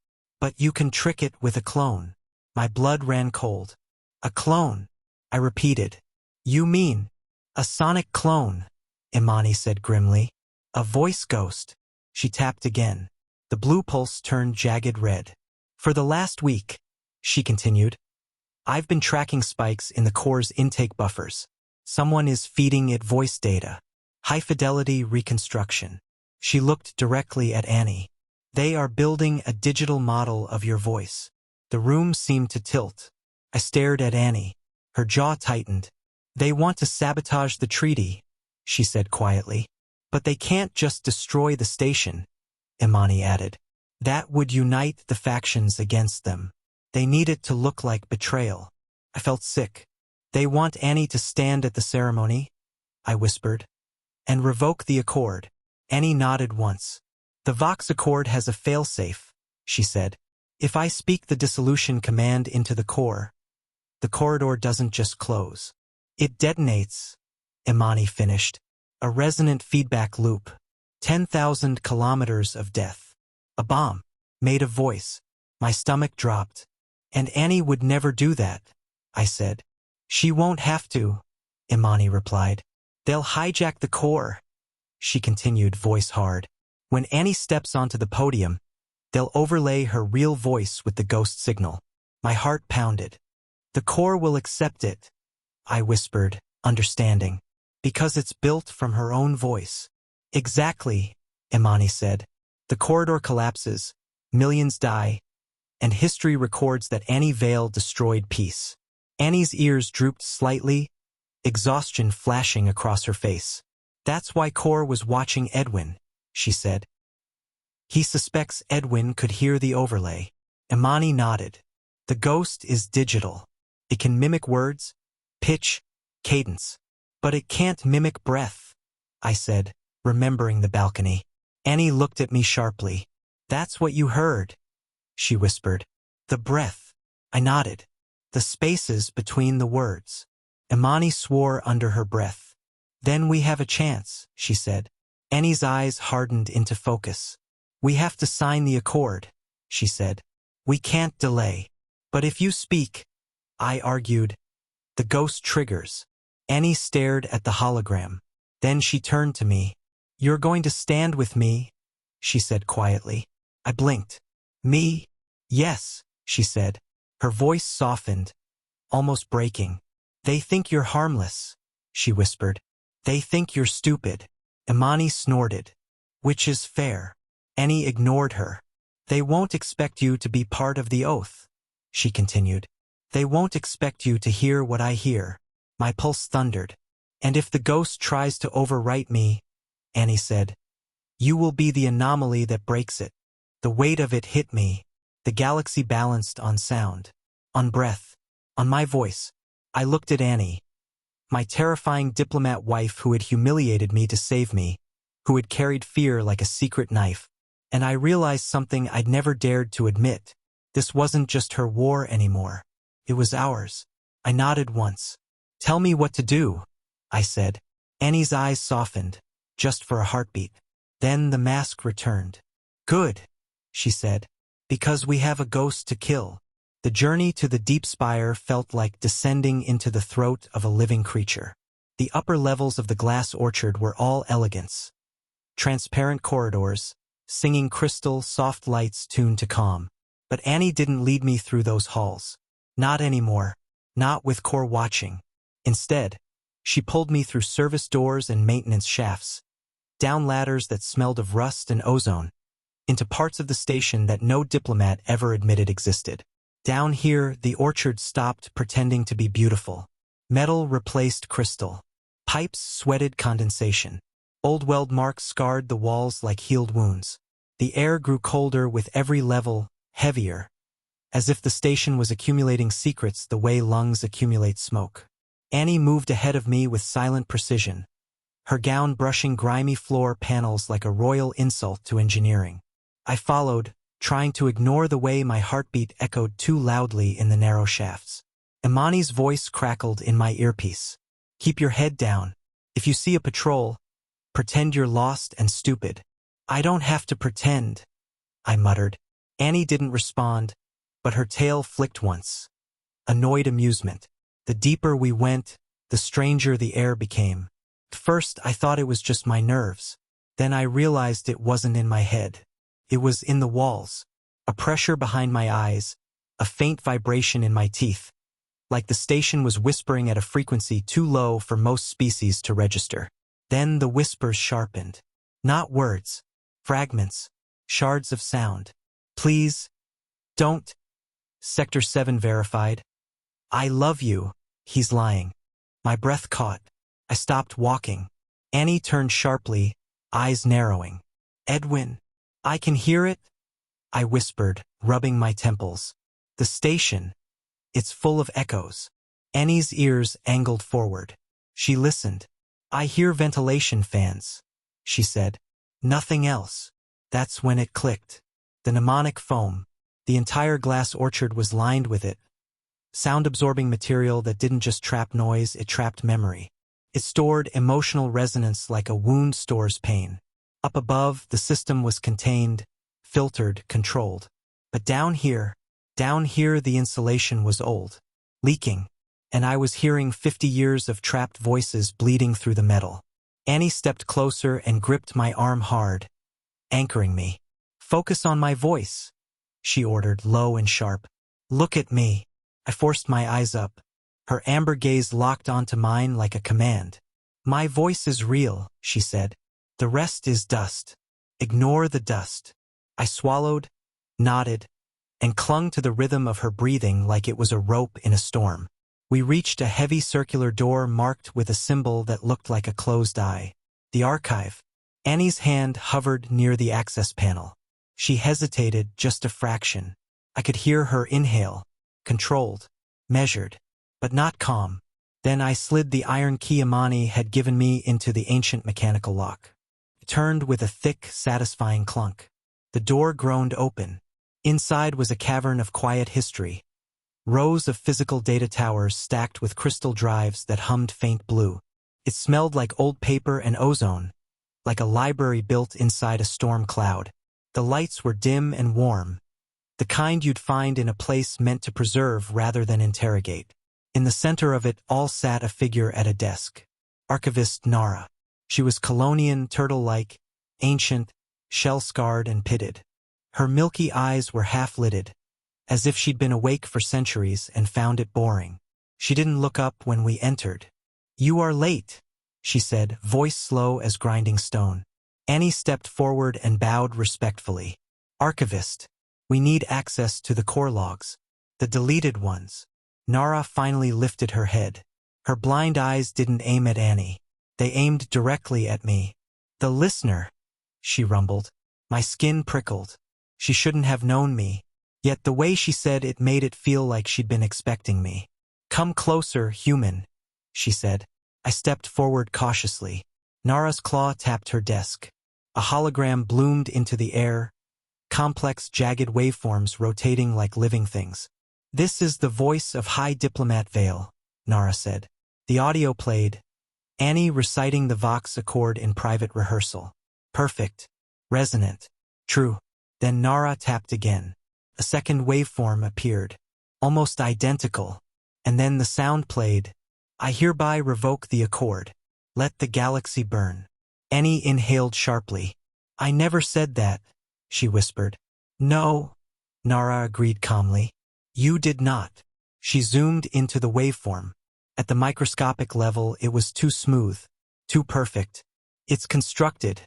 But you can trick it with a clone. My blood ran cold. A clone, I repeated. You mean a sonic clone, Imani said grimly. A voice ghost. She tapped again. The blue pulse turned jagged red. For the last week, she continued, I've been tracking spikes in the core's intake buffers. Someone is feeding it voice data. High-fidelity reconstruction. She looked directly at Annie. They are building a digital model of your voice. The room seemed to tilt. I stared at Annie. Her jaw tightened. They want to sabotage the treaty, she said quietly. But they can't just destroy the station, Imani added. That would unite the factions against them. They need it to look like betrayal. I felt sick. They want Annie to stand at the ceremony, I whispered, and revoke the accord. Annie nodded once. The Vox Accord has a failsafe, she said. If I speak the dissolution command into the core, the corridor doesn't just close. It detonates, Imani finished. A resonant feedback loop. 10,000 kilometers of death. A bomb. Made of voice. My stomach dropped. And Annie would never do that, I said. She won't have to, Imani replied. They'll hijack the core, she continued, voice hard. When Annie steps onto the podium, they'll overlay her real voice with the ghost signal. My heart pounded. The core will accept it, I whispered, understanding. Because it's built from her own voice. Exactly, Imani said. The corridor collapses, millions die, and history records that Annie Vale destroyed peace. Annie's ears drooped slightly, exhaustion flashing across her face. That's why Core was watching Edwin, she said. He suspects Edwin could hear the overlay. Imani nodded. The ghost is digital. It can mimic words, pitch, cadence. But it can't mimic breath, I said, remembering the balcony. Annie looked at me sharply. That's what you heard, she whispered. The breath. I nodded. The spaces between the words. Imani swore under her breath. Then we have a chance, she said. Annie's eyes hardened into focus. We have to sign the accord, she said. We can't delay. But if you speak, I argued, the ghost triggers. Annie stared at the hologram. Then she turned to me. You're going to stand with me, she said quietly. I blinked. Me? Yes, she said. Her voice softened, almost breaking. They think you're harmless, she whispered. They think you're stupid. Imani snorted. Which is fair. Annie ignored her. They won't expect you to be part of the oath, she continued. They won't expect you to hear what I hear. My pulse thundered. And if the ghost tries to overwrite me, Annie said, you will be the anomaly that breaks it. The weight of it hit me. The galaxy balanced on sound, on breath, on my voice. I looked at Annie, my terrifying diplomat wife who had humiliated me to save me, who had carried fear like a secret knife. And I realized something I'd never dared to admit. This wasn't just her war anymore. It was ours. I nodded once. Tell me what to do, I said. Annie's eyes softened, just for a heartbeat. Then the mask returned. Good, she said, because we have a ghost to kill. The journey to the deep spire felt like descending into the throat of a living creature. The upper levels of the glass orchard were all elegance. Transparent corridors, singing crystal, soft lights tuned to calm. But Annie didn't lead me through those halls. Not anymore. Not with Core watching. Instead, she pulled me through service doors and maintenance shafts, down ladders that smelled of rust and ozone, into parts of the station that no diplomat ever admitted existed. Down here, the orchard stopped pretending to be beautiful. Metal replaced crystal. Pipes sweated condensation. Old weld marks scarred the walls like healed wounds. The air grew colder with every level, heavier, as if the station was accumulating secrets the way lungs accumulate smoke. Annie moved ahead of me with silent precision, her gown brushing grimy floor panels like a royal insult to engineering. I followed, trying to ignore the way my heartbeat echoed too loudly in the narrow shafts. Imani's voice crackled in my earpiece. Keep your head down. If you see a patrol, pretend you're lost and stupid. I don't have to pretend, I muttered. Annie didn't respond, but her tail flicked once. Annoyed amusement. The deeper we went, the stranger the air became. First, I thought it was just my nerves. Then I realized it wasn't in my head. It was in the walls. A pressure behind my eyes, a faint vibration in my teeth. Like the station was whispering at a frequency too low for most species to register. Then the whispers sharpened. Not words. Fragments. Shards of sound. Please, don't. Sector 7 verified. I love you. He's lying. My breath caught. I stopped walking. Annie turned sharply, eyes narrowing. Edwin. I can hear it? I whispered, rubbing my temples. The station. It's full of echoes. Annie's ears angled forward. She listened. I hear ventilation fans, she said. Nothing else. That's when it clicked. The mnemonic foam. The entire glass orchard was lined with it. Sound-absorbing material that didn't just trap noise, it trapped memory. It stored emotional resonance like a wound stores pain. Up above, the system was contained, filtered, controlled. But down here the insulation was old, leaking, and I was hearing 50 years of trapped voices bleeding through the metal. Annie stepped closer and gripped my arm hard, anchoring me. Focus on my voice, she ordered, low and sharp. Look at me. I forced my eyes up. Her amber gaze locked onto mine like a command. My voice is real, she said. The rest is dust. Ignore the dust. I swallowed, nodded, and clung to the rhythm of her breathing like it was a rope in a storm. We reached a heavy circular door marked with a symbol that looked like a closed eye. The archive. Annie's hand hovered near the access panel. She hesitated just a fraction. I could hear her inhale, controlled, measured, but not calm. Then I slid the iron key Imani had given me into the ancient mechanical lock. It turned with a thick, satisfying clunk. The door groaned open. Inside was a cavern of quiet history. Rows of physical data towers stacked with crystal drives that hummed faint blue. It smelled like old paper and ozone, like a library built inside a storm cloud. The lights were dim and warm, the kind you'd find in a place meant to preserve rather than interrogate. In the center of it all sat a figure at a desk. Archivist Nara. She was Colonian, turtle-like, ancient, shell-scarred and pitted. Her milky eyes were half-lidded, as if she'd been awake for centuries and found it boring. She didn't look up when we entered. You are late, she said, voice slow as grinding stone. Annie stepped forward and bowed respectfully. Archivist, we need access to the core logs. The deleted ones. Nara finally lifted her head. Her blind eyes didn't aim at Annie. They aimed directly at me. The listener, she rumbled. My skin prickled. She shouldn't have known me. Yet the way she said it made it feel like she'd been expecting me. Come closer, human, she said. I stepped forward cautiously. Nara's claw tapped her desk. A hologram bloomed into the air, complex, jagged waveforms rotating like living things. This is the voice of High Diplomat Vale, Nara said. The audio played, Annie reciting the Vox Accord in private rehearsal. Perfect. Resonant. True. Then Nara tapped again. A second waveform appeared, almost identical, and then the sound played. I hereby revoke the accord. Let the galaxy burn. Annie inhaled sharply. I never said that, she whispered. No, Nara agreed calmly. You did not. She zoomed into the waveform. At the microscopic level, it was too smooth, too perfect. It's constructed,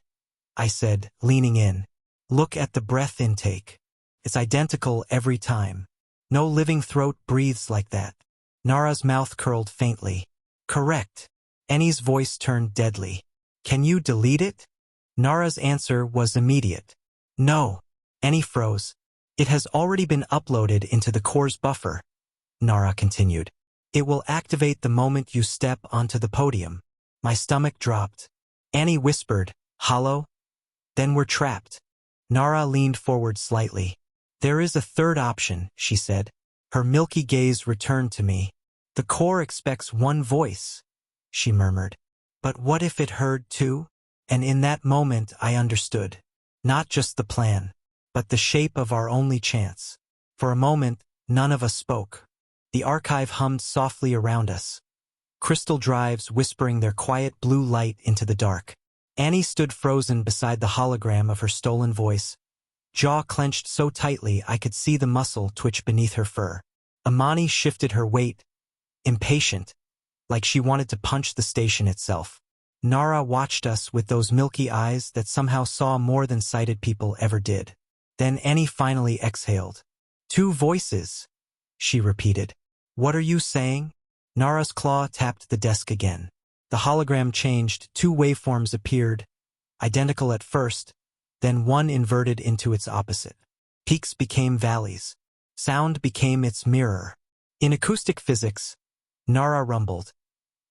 I said, leaning in. Look at the breath intake. It's identical every time. No living throat breathes like that. Nara's mouth curled faintly. Correct. Annie's voice turned deadly. Can you delete it? Nara's answer was immediate. No. Annie froze. It has already been uploaded into the core's buffer, Nara continued. It will activate the moment you step onto the podium. My stomach dropped. Annie whispered, hollow? Then we're trapped. Nara leaned forward slightly. There is a third option, she said. Her milky gaze returned to me. The core expects one voice, she murmured. But what if it heard two? And in that moment I understood. Not just the plan, but the shape of our only chance. For a moment, none of us spoke. The archive hummed softly around us. Crystal drives whispering their quiet blue light into the dark. Annie stood frozen beside the hologram of her stolen voice, jaw clenched so tightly I could see the muscle twitch beneath her fur. Imani shifted her weight, impatient, like she wanted to punch the station itself. Nara watched us with those milky eyes that somehow saw more than sighted people ever did. Then Annie finally exhaled. 2 voices, she repeated. What are you saying? Nara's claw tapped the desk again. The hologram changed, 2 waveforms appeared, identical at first, then one inverted into its opposite. Peaks became valleys. Sound became its mirror. In acoustic physics, Nara rumbled,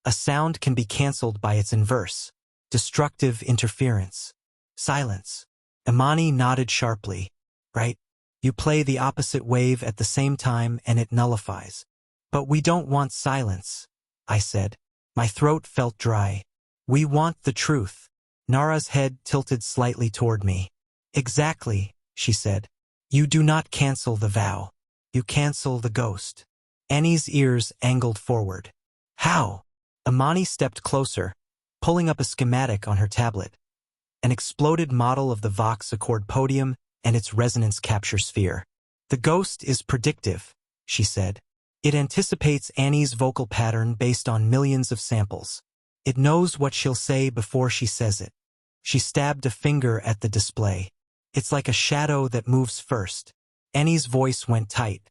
a sound can be cancelled by its inverse. Destructive interference. Silence. Imani nodded sharply. Right? You play the opposite wave at the same time and it nullifies. But we don't want silence, I said. My throat felt dry. We want the truth. Nara's head tilted slightly toward me. Exactly, she said. You do not cancel the vow. You cancel the ghost. Annie's ears angled forward. How? Imani stepped closer, pulling up a schematic on her tablet. An exploded model of the Vox Accord podium and its resonance capture sphere. The ghost is predictive, she said. It anticipates Annie's vocal pattern based on millions of samples. It knows what she'll say before she says it. She stabbed a finger at the display. It's like a shadow that moves first. Annie's voice went tight.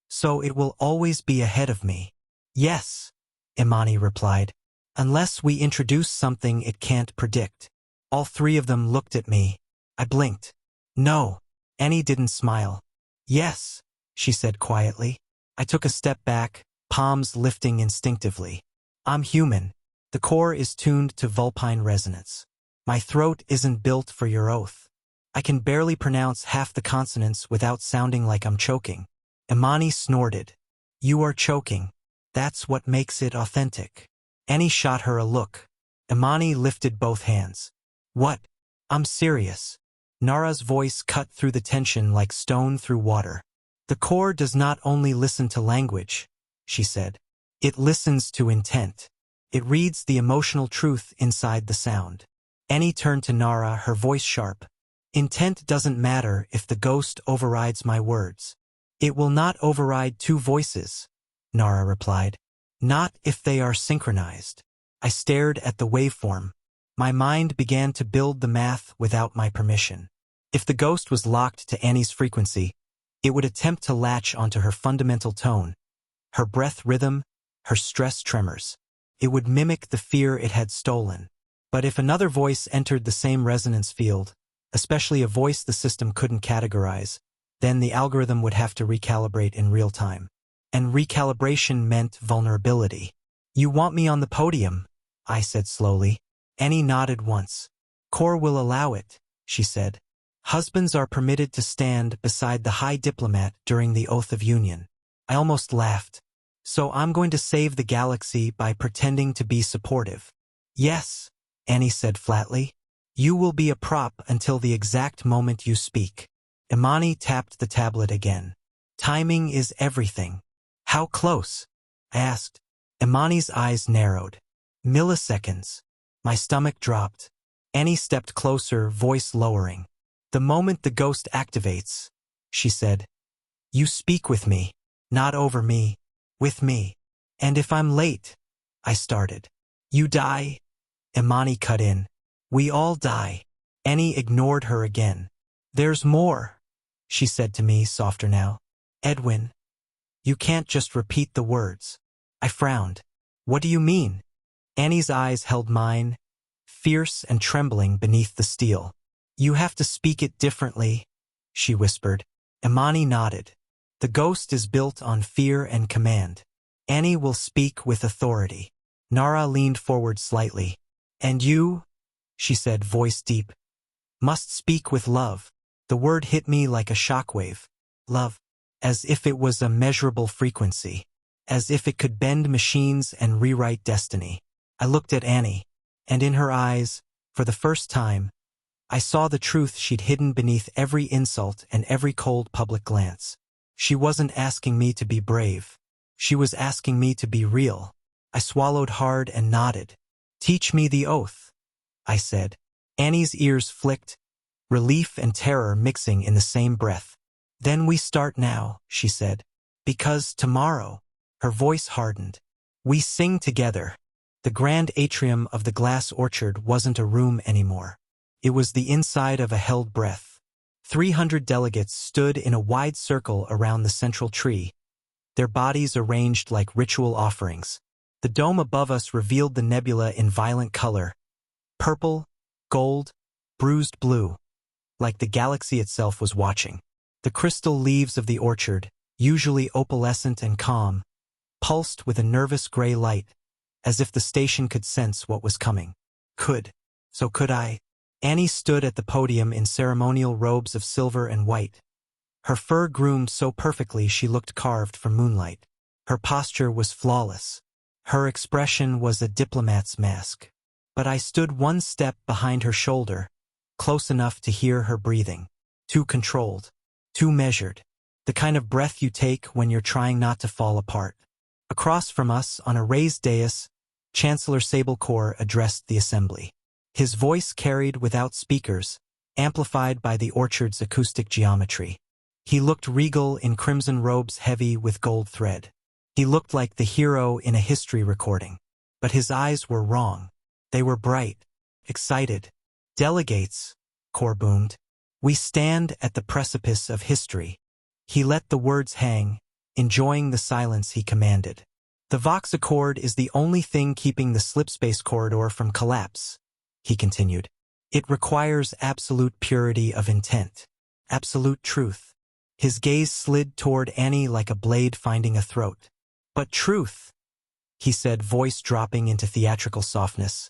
So it will always be ahead of me. Yes, Imani replied. Unless we introduce something it can't predict. All 3 of them looked at me. I blinked. No. Annie didn't smile. Yes, she said quietly. I took a step back, palms lifting instinctively. I'm human. The core is tuned to Vulpine resonance. My throat isn't built for your oath. I can barely pronounce half the consonants without sounding like I'm choking. Imani snorted. You are choking. That's what makes it authentic. Annie shot her a look. Imani lifted both hands. What? I'm serious. Nara's voice cut through the tension like stone through water. The core does not only listen to language, she said. It listens to intent. It reads the emotional truth inside the sound. Annie turned to Nara, her voice sharp. Intent doesn't matter if the ghost overrides my words. It will not override 2 voices, Nara replied. Not if they are synchronized. I stared at the waveform. My mind began to build the math without my permission. If the ghost was locked to Annie's frequency, it would attempt to latch onto her fundamental tone, her breath rhythm, her stress tremors. It would mimic the fear it had stolen. But if another voice entered the same resonance field, especially a voice the system couldn't categorize, then the algorithm would have to recalibrate in real time. And recalibration meant vulnerability. You want me on the podium, I said slowly. Annie nodded once. Core will allow it, she said. Husbands are permitted to stand beside the High Diplomat during the Oath of Union. I almost laughed. So I'm going to save the galaxy by pretending to be supportive. Yes, Annie said flatly. You will be a prop until the exact moment you speak. Imani tapped the tablet again. Timing is everything. How close? I asked. Imani's eyes narrowed. Milliseconds. My stomach dropped. Annie stepped closer, voice lowering. The moment the ghost activates, she said. You speak with me, not over me, with me. And if I'm late, I started. You die? Imani cut in. We all die. Annie ignored her again. There's more, she said to me, softer now. Edwin, you can't just repeat the words. I frowned. What do you mean? Annie's eyes held mine, fierce and trembling beneath the steel. You have to speak it differently, she whispered. Imani nodded. The ghost is built on fear and command. Annie will speak with authority. Nara leaned forward slightly. And you, she said, voice deep, must speak with love. The word hit me like a shockwave. Love. As if it was a measurable frequency. As if it could bend machines and rewrite destiny. I looked at Annie, and in her eyes, for the first time, I saw the truth she'd hidden beneath every insult and every cold public glance. She wasn't asking me to be brave. She was asking me to be real. I swallowed hard and nodded. Teach me the oath, I said. Annie's ears flicked, relief and terror mixing in the same breath. Then we start now, she said. Because tomorrow, her voice hardened. We sing together. The grand atrium of the glass orchard wasn't a room anymore. It was the inside of a held breath. 300 delegates stood in a wide circle around the central tree, their bodies arranged like ritual offerings. The dome above us revealed the nebula in violent color, purple, gold, bruised blue, like the galaxy itself was watching. The crystal leaves of the orchard, usually opalescent and calm, pulsed with a nervous gray light, as if the station could sense what was coming. So could I. Annie stood at the podium in ceremonial robes of silver and white. Her fur groomed so perfectly she looked carved from moonlight. Her posture was flawless. Her expression was a diplomat's mask. But I stood one step behind her shoulder, close enough to hear her breathing. Too controlled. Too measured. The kind of breath you take when you're trying not to fall apart. Across from us, on a raised dais, Chancellor Sablecore addressed the assembly. His voice carried without speakers, amplified by the orchard's acoustic geometry. He looked regal in crimson robes heavy with gold thread. He looked like the hero in a history recording. But his eyes were wrong. They were bright, excited. Delegates, Core boomed. We stand at the precipice of history. He let the words hang, enjoying the silence he commanded. The Vox Accord is the only thing keeping the slipspace corridor from collapse, he continued. It requires absolute purity of intent, absolute truth. His gaze slid toward Annie like a blade finding a throat. But truth, he said, voice dropping into theatrical softness,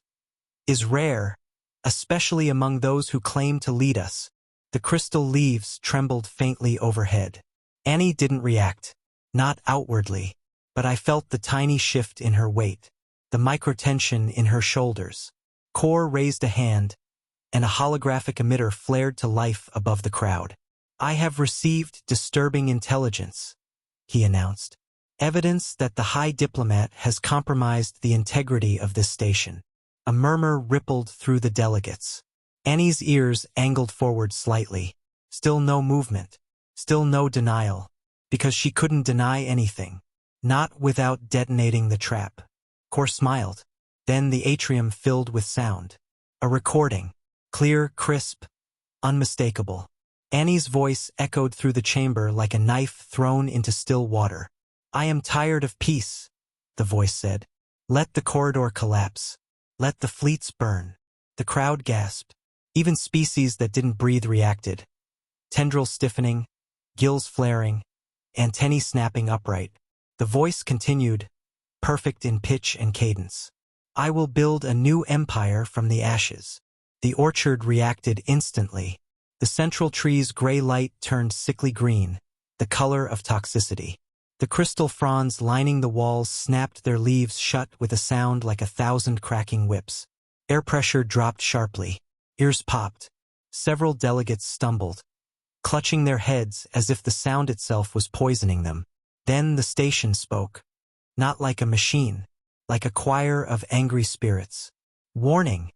is rare, especially among those who claim to lead us. The crystal leaves trembled faintly overhead. Annie didn't react, not outwardly, but I felt the tiny shift in her weight, the microtension in her shoulders. Core raised a hand, and a holographic emitter flared to life above the crowd. I have received disturbing intelligence, he announced. Evidence that the High Diplomat has compromised the integrity of this station. A murmur rippled through the delegates. Annie's ears angled forward slightly. Still no movement. Still no denial. Because she couldn't deny anything. Not without detonating the trap. Core smiled. Then the atrium filled with sound. A recording. Clear, crisp, unmistakable. Annie's voice echoed through the chamber like a knife thrown into still water. I am tired of peace, the voice said. Let the corridor collapse. Let the fleets burn. The crowd gasped. Even species that didn't breathe reacted. Tendrils stiffening, gills flaring, antennae snapping upright. The voice continued, perfect in pitch and cadence. I will build a new empire from the ashes. The orchard reacted instantly. The central tree's gray light turned sickly green, the color of toxicity. The crystal fronds lining the walls snapped their leaves shut with a sound like 1,000 cracking whips. Air pressure dropped sharply. Ears popped. Several delegates stumbled, clutching their heads as if the sound itself was poisoning them. Then the station spoke. Not like a machine, like a choir of angry spirits. Warning,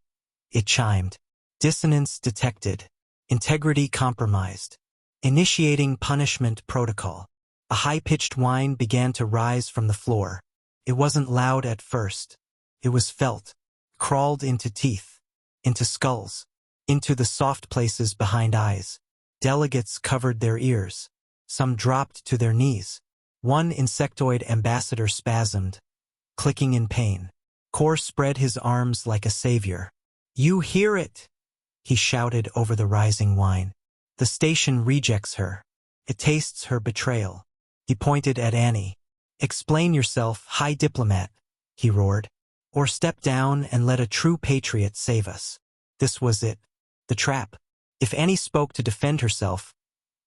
it chimed. Dissonance detected. Integrity compromised. Initiating punishment protocol. A high-pitched whine began to rise from the floor. It wasn't loud at first. It was felt, crawled into teeth, into skulls, into the soft places behind eyes. Delegates covered their ears. Some dropped to their knees. One insectoid ambassador spasmed, clicking in pain. Core spread his arms like a savior. You hear it, he shouted over the rising whine. The station rejects her. It tastes her betrayal. He pointed at Annie. Explain yourself, High Diplomat, he roared. Or step down and let a true patriot save us. This was it. The trap. If Annie spoke to defend herself,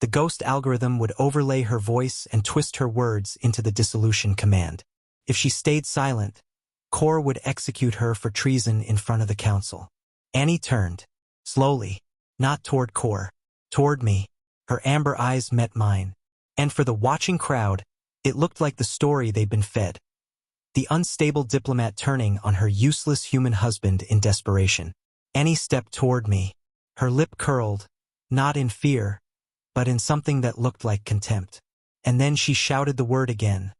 the ghost algorithm would overlay her voice and twist her words into the dissolution command. If she stayed silent, Core would execute her for treason in front of the council. Annie turned, slowly, not toward Core, toward me. Her amber eyes met mine. And for the watching crowd, it looked like the story they'd been fed. The unstable diplomat turning on her useless human husband in desperation. Annie stepped toward me. Her lip curled, not in fear, but in something that looked like contempt. And then she shouted the word again,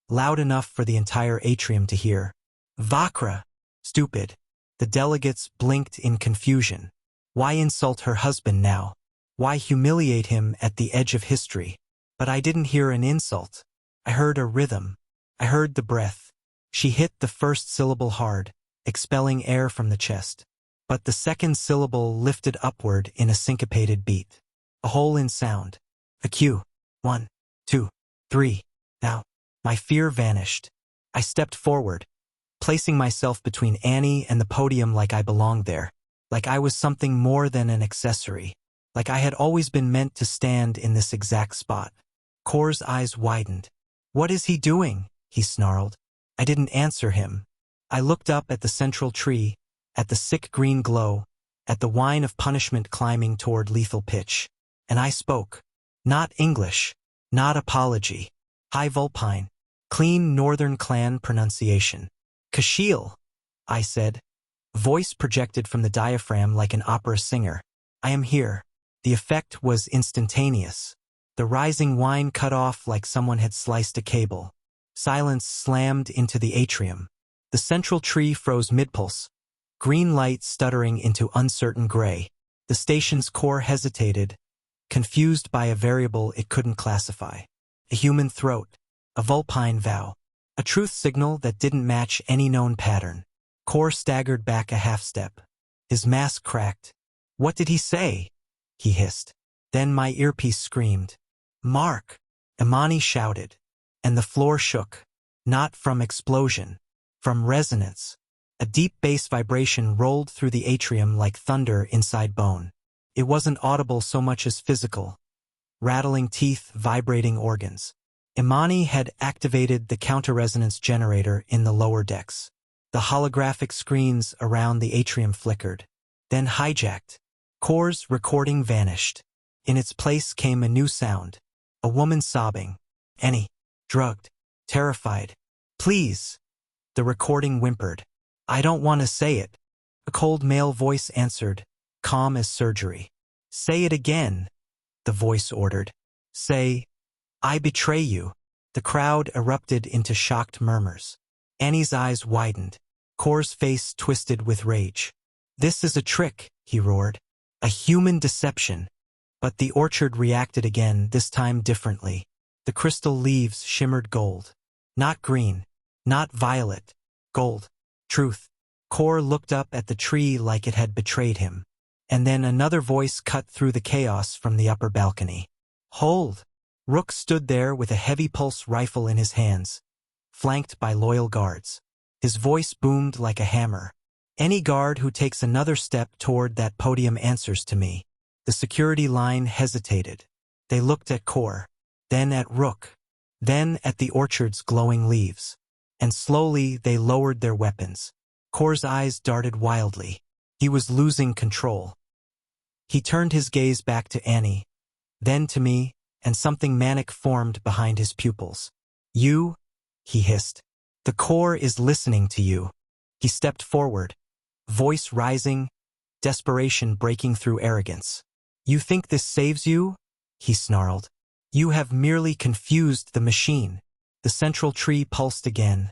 loud enough for the entire atrium to hear. Vakra. Stupid. The delegates blinked in confusion. Why insult her husband now? Why humiliate him at the edge of history? But I didn't hear an insult. I heard a rhythm. I heard the breath. She hit the first syllable hard, expelling air from the chest. But the second syllable lifted upward in a syncopated beat. A hole in sound. A cue. 1, 2, 3. Now, my fear vanished. I stepped forward, placing myself between Annie and the podium like I belonged there, like I was something more than an accessory, like I had always been meant to stand in this exact spot. Kor's eyes widened. "What is he doing?" he snarled. I didn't answer him. I looked up at the central tree, at the sick green glow, at the whine of punishment climbing toward lethal pitch. And I spoke. Not English, not apology. High Vulpine, clean Northern clan pronunciation. Kashiel, I said. Voice projected from the diaphragm like an opera singer. I am here. The effect was instantaneous. The rising whine cut off like someone had sliced a cable. Silence slammed into the atrium. The central tree froze mid-pulse, green light stuttering into uncertain gray. The station's core hesitated, confused by a variable it couldn't classify. A human throat, a Vulpine vow, a truth signal that didn't match any known pattern. Kor staggered back a half-step. His mask cracked. "What did he say?" he hissed. Then my earpiece screamed. "Mark!" Imani shouted. And the floor shook. Not from explosion. From resonance. A deep bass vibration rolled through the atrium like thunder inside bone. It wasn't audible so much as physical. Rattling teeth, vibrating organs. Imani had activated the counter-resonance generator in the lower decks. The holographic screens around the atrium flickered. Then hijacked. Kor's recording vanished. In its place came a new sound. A woman sobbing. Annie. Drugged. Terrified. "Please." The recording whimpered. "I don't want to say it." A cold male voice answered, calm as surgery. "Say it again," the voice ordered. "Say, I betray you." The crowd erupted into shocked murmurs. Annie's eyes widened. Kor's face twisted with rage. "This is a trick," he roared. "A human deception." But the orchard reacted again, this time differently. The crystal leaves shimmered gold. Not green. Not violet. Gold. Truth. Kor looked up at the tree like it had betrayed him. And then another voice cut through the chaos from the upper balcony. "Hold!" Rook stood there with a heavy pulse rifle in his hands, flanked by loyal guards. His voice boomed like a hammer. "Any guard who takes another step toward that podium answers to me." The security line hesitated. They looked at Kor, then at Rook, then at the orchard's glowing leaves. And slowly they lowered their weapons. Kor's eyes darted wildly. He was losing control. He turned his gaze back to Annie, then to me, and something manic formed behind his pupils. "You?" he hissed. "The Kor is listening to you." He stepped forward, voice rising, desperation breaking through arrogance. "You think this saves you?" he snarled. "You have merely confused the machine." The central tree pulsed again,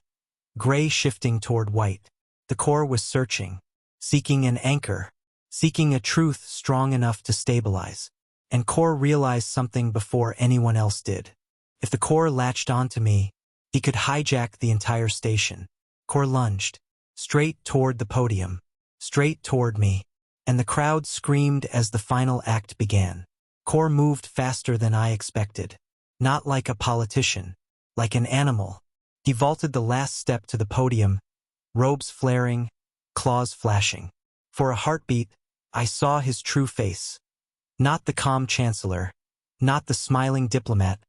gray shifting toward white. The Kor was searching, seeking an anchor, seeking a truth strong enough to stabilize. And Kor realized something before anyone else did. If the Kor latched onto me, he could hijack the entire station. Kor lunged, straight toward the podium, straight toward me, and the crowd screamed as the final act began. Kor moved faster than I expected. Not like a politician, like an animal. He vaulted the last step to the podium, robes flaring, claws flashing. For a heartbeat, I saw his true face. Not the calm chancellor, not the smiling diplomat,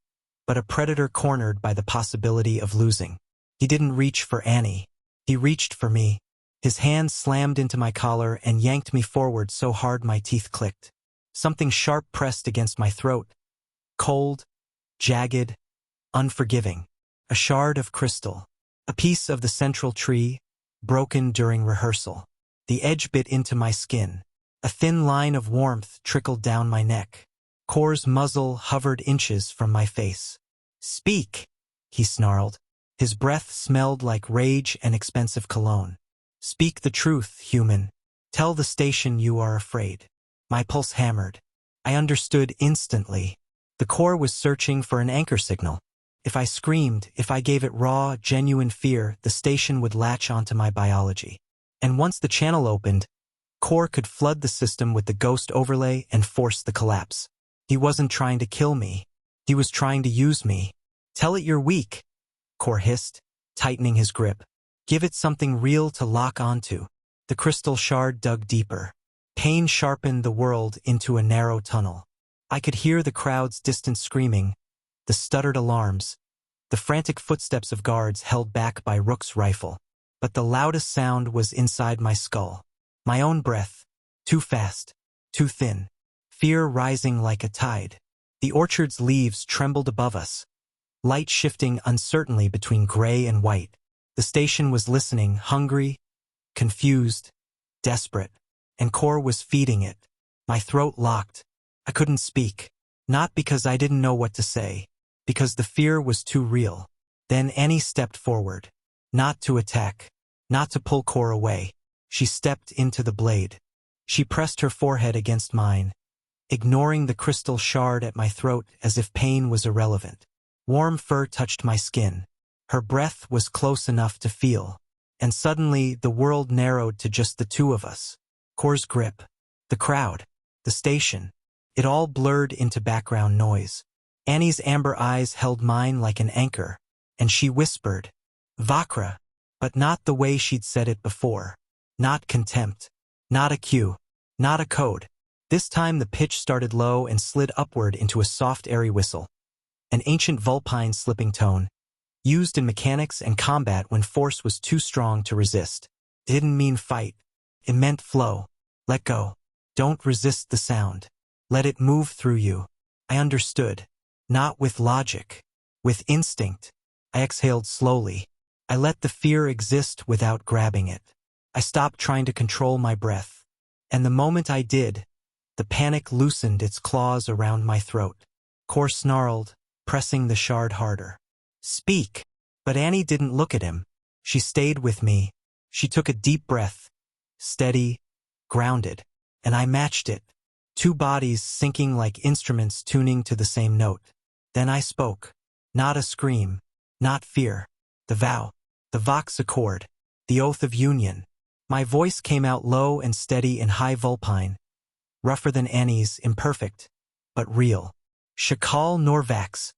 but a predator cornered by the possibility of losing. He didn't reach for Annie. He reached for me. His hand slammed into my collar and yanked me forward so hard my teeth clicked. Something sharp pressed against my throat. Cold, jagged, unforgiving. A shard of crystal. A piece of the central tree, broken during rehearsal. The edge bit into my skin. A thin line of warmth trickled down my neck. Kor's muzzle hovered inches from my face. "Speak," he snarled. His breath smelled like rage and expensive cologne. "Speak the truth, human. Tell the station you are afraid." My pulse hammered. I understood instantly. The core was searching for an anchor signal. If I screamed, if I gave it raw, genuine fear, the station would latch onto my biology. And once the channel opened, core could flood the system with the ghost overlay and force the collapse. He wasn't trying to kill me. He was trying to use me. "Tell it you're weak," core hissed, tightening his grip. "Give it something real to lock onto." The crystal shard dug deeper. Pain sharpened the world into a narrow tunnel. I could hear the crowd's distant screaming, the stuttered alarms, the frantic footsteps of guards held back by Rook's rifle. But the loudest sound was inside my skull. My own breath, too fast, too thin, fear rising like a tide. The orchard's leaves trembled above us, light shifting uncertainly between gray and white. The station was listening, hungry, confused, desperate, and core was feeding it. My throat locked. I couldn't speak, not because I didn't know what to say, because the fear was too real. Then Annie stepped forward, not to attack, not to pull core away. She stepped into the blade. She pressed her forehead against mine, ignoring the crystal shard at my throat as if pain was irrelevant. Warm fur touched my skin. Her breath was close enough to feel. And suddenly the world narrowed to just the two of us. Core's grip, the crowd, the station. It all blurred into background noise. Annie's amber eyes held mine like an anchor, and she whispered, "Vakra," but not the way she'd said it before. Not contempt, not a cue, not a code. This time the pitch started low and slid upward into a soft airy whistle. An ancient Vulpine slipping tone, used in mechanics and combat when force was too strong to resist. It didn't mean fight. It meant flow. Let go. Don't resist the sound. Let it move through you. I understood. Not with logic. With instinct. I exhaled slowly. I let the fear exist without grabbing it. I stopped trying to control my breath. And the moment I did, the panic loosened its claws around my throat. Core snarled, pressing the shard harder. "Speak." But Annie didn't look at him. She stayed with me. She took a deep breath. Steady, grounded. And I matched it. Two bodies syncing like instruments tuning to the same note. Then I spoke. Not a scream. Not fear. The vow. The Vox Accord. The oath of union. My voice came out low and steady in high Vulpine. Rougher than Annie's, imperfect, but real. "Shakal Norvax."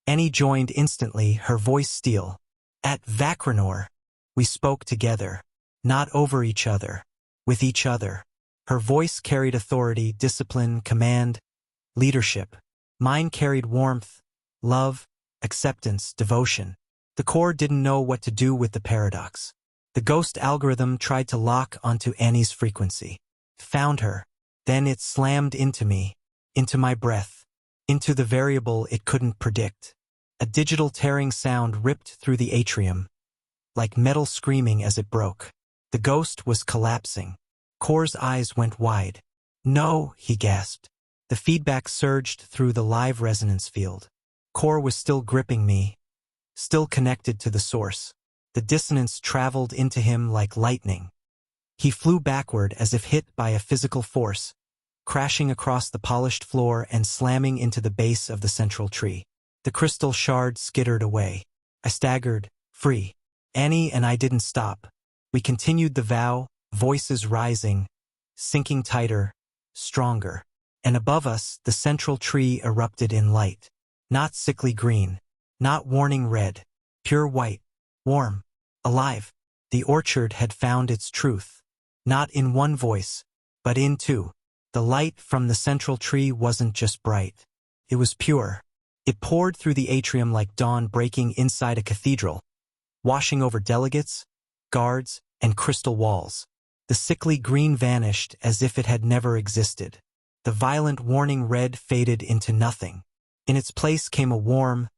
Annie joined instantly, her voice steel. "At Vakranor." We spoke together. Not over each other. With each other. Her voice carried authority, discipline, command, leadership. Mine carried warmth, love, acceptance, devotion. The core didn't know what to do with the paradox. The ghost algorithm tried to lock onto Annie's frequency. Found her. Then it slammed into me, into my breath, into the variable it couldn't predict. A digital tearing sound ripped through the atrium, like metal screaming as it broke. The ghost was collapsing. Core's eyes went wide. "No," he gasped. The feedback surged through the live resonance field. Core was still gripping me, still connected to the source. The dissonance traveled into him like lightning. He flew backward as if hit by a physical force, crashing across the polished floor and slamming into the base of the central tree. The crystal shard skittered away. I staggered, free. Annie and I didn't stop. We continued the vow, voices rising, sinking tighter, stronger. And above us, the central tree erupted in light. Not sickly green, not warning red, pure white, warm, alive. The orchard had found its truth. Not in one voice, but in two. The light from the central tree wasn't just bright. It was pure. It poured through the atrium like dawn breaking inside a cathedral, washing over delegates, guards, and crystal walls. The sickly green vanished as if it had never existed. The violent warning red faded into nothing. In its place came a warm,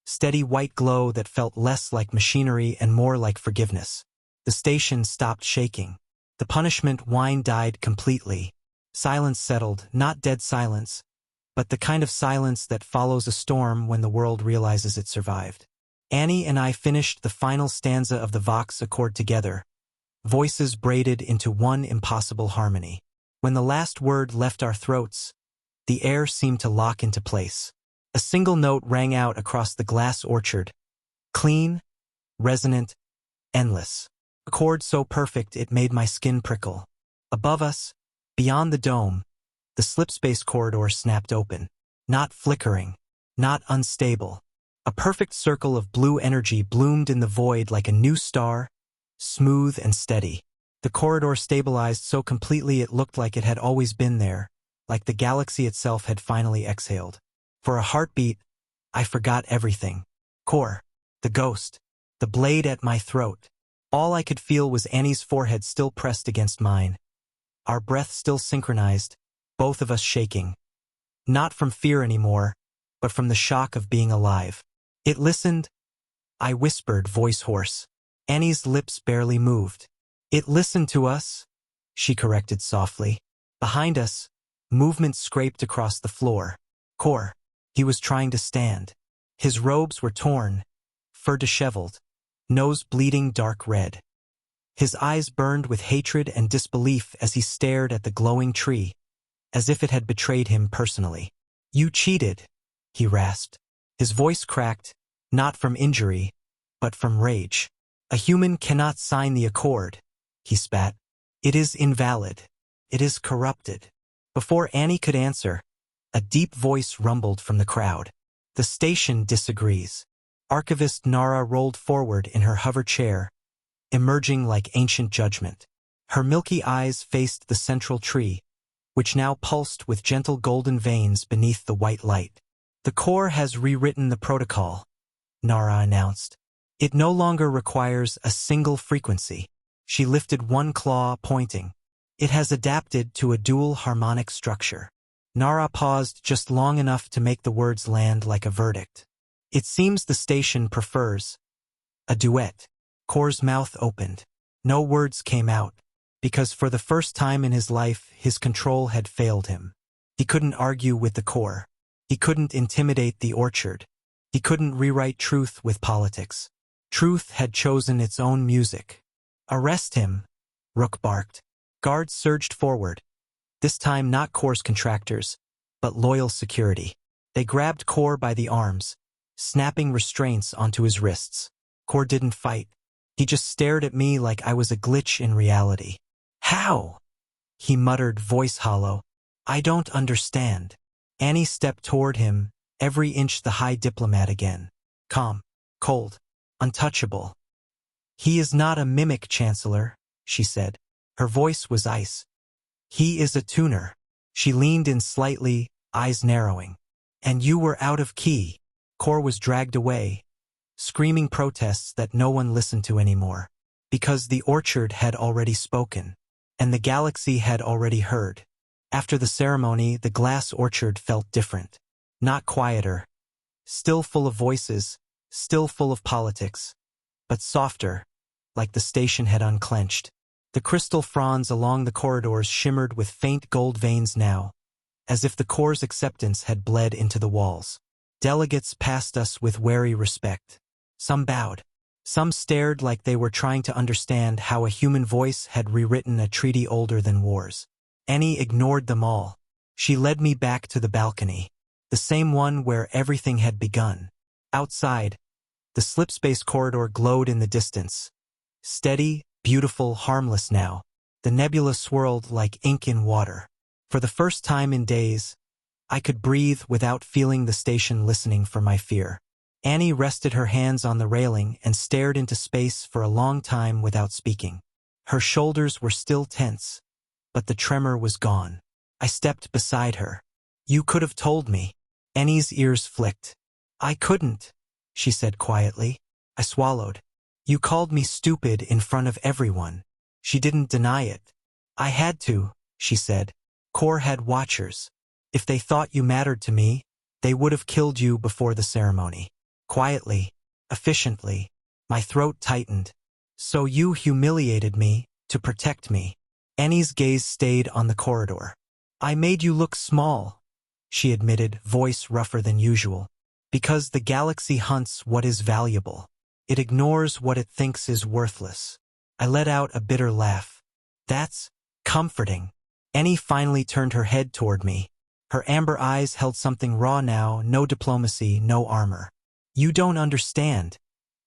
steady white glow that felt less like machinery and more like forgiveness. The station stopped shaking. The punishment whine died completely. Silence settled, not dead silence, but the kind of silence that follows a storm when the world realizes it survived. Annie and I finished the final stanza of the Vox accord together, voices braided into one impossible harmony. When the last word left our throats, the air seemed to lock into place. A single note rang out across the glass orchard, clean, resonant, endless. A chord so perfect it made my skin prickle. Above us, beyond the dome, the slipspace corridor snapped open. Not flickering, not unstable. A perfect circle of blue energy bloomed in the void like a new star, smooth and steady. The corridor stabilized so completely it looked like it had always been there, like the galaxy itself had finally exhaled. For a heartbeat, I forgot everything. Core, the ghost, the blade at my throat. All I could feel was Annie's forehead still pressed against mine. Our breath still synchronized, both of us shaking. Not from fear anymore, but from the shock of being alive. It listened, I whispered, voice hoarse. Annie's lips barely moved. It listened to us, she corrected softly. Behind us, movement scraped across the floor. Core, he was trying to stand. His robes were torn, fur disheveled, nose bleeding dark red. His eyes burned with hatred and disbelief as he stared at the glowing tree, as if it had betrayed him personally. You cheated, he rasped. His voice cracked, not from injury, but from rage. A human cannot sign the accord, he spat. It is invalid. It is corrupted. Before Annie could answer, a deep voice rumbled from the crowd. The station disagrees. Archivist Nara rolled forward in her hover chair, emerging like ancient judgment. Her milky eyes faced the central tree, which now pulsed with gentle golden veins beneath the white light. The core has rewritten the protocol, Nara announced. It no longer requires a single frequency. She lifted one claw, pointing. It has adapted to a dual harmonic structure. Nara paused just long enough to make the words land like a verdict. It seems the station prefers a duet. Core's mouth opened. No words came out, because for the first time in his life, his control had failed him. He couldn't argue with the core. He couldn't intimidate the orchard. He couldn't rewrite truth with politics. Truth had chosen its own music. Arrest him, Rook barked. Guards surged forward, this time not Core's contractors, but loyal security. They grabbed Core by the arms, snapping restraints onto his wrists. Core didn't fight. He just stared at me like I was a glitch in reality. How? He muttered, voice hollow. I don't understand. Annie stepped toward him, every inch the high diplomat again. Calm, cold, untouchable. He is not a mimic, Chancellor, she said. Her voice was ice. He is a tuner. She leaned in slightly, eyes narrowing. And you were out of key. Core was dragged away, screaming protests that no one listened to anymore. Because the orchard had already spoken, and the galaxy had already heard. After the ceremony, the glass orchard felt different. Not quieter. Still full of voices, still full of politics. But softer, like the station had unclenched. The crystal fronds along the corridors shimmered with faint gold veins now, as if the core's acceptance had bled into the walls. Delegates passed us with wary respect. Some bowed. Some stared like they were trying to understand how a human voice had rewritten a treaty older than wars. Annie ignored them all. She led me back to the balcony, the same one where everything had begun. Outside, the slipspace corridor glowed in the distance. Steady, beautiful, harmless now. The nebula swirled like ink in water. For the first time in days, I could breathe without feeling the station listening for my fear. Annie rested her hands on the railing and stared into space for a long time without speaking. Her shoulders were still tense, but the tremor was gone. I stepped beside her. You could have told me. Annie's ears flicked. I couldn't, she said quietly. I swallowed. You called me stupid in front of everyone. She didn't deny it. I had to, she said. Core had watchers. If they thought you mattered to me, they would have killed you before the ceremony. Quietly, efficiently, my throat tightened. So you humiliated me, to protect me. Annie's gaze stayed on the corridor. I made you look small, she admitted, voice rougher than usual. Because the galaxy hunts what is valuable. It ignores what it thinks is worthless. I let out a bitter laugh. That's comforting. Annie finally turned her head toward me. Her amber eyes held something raw now, no diplomacy, no armor. You don't understand,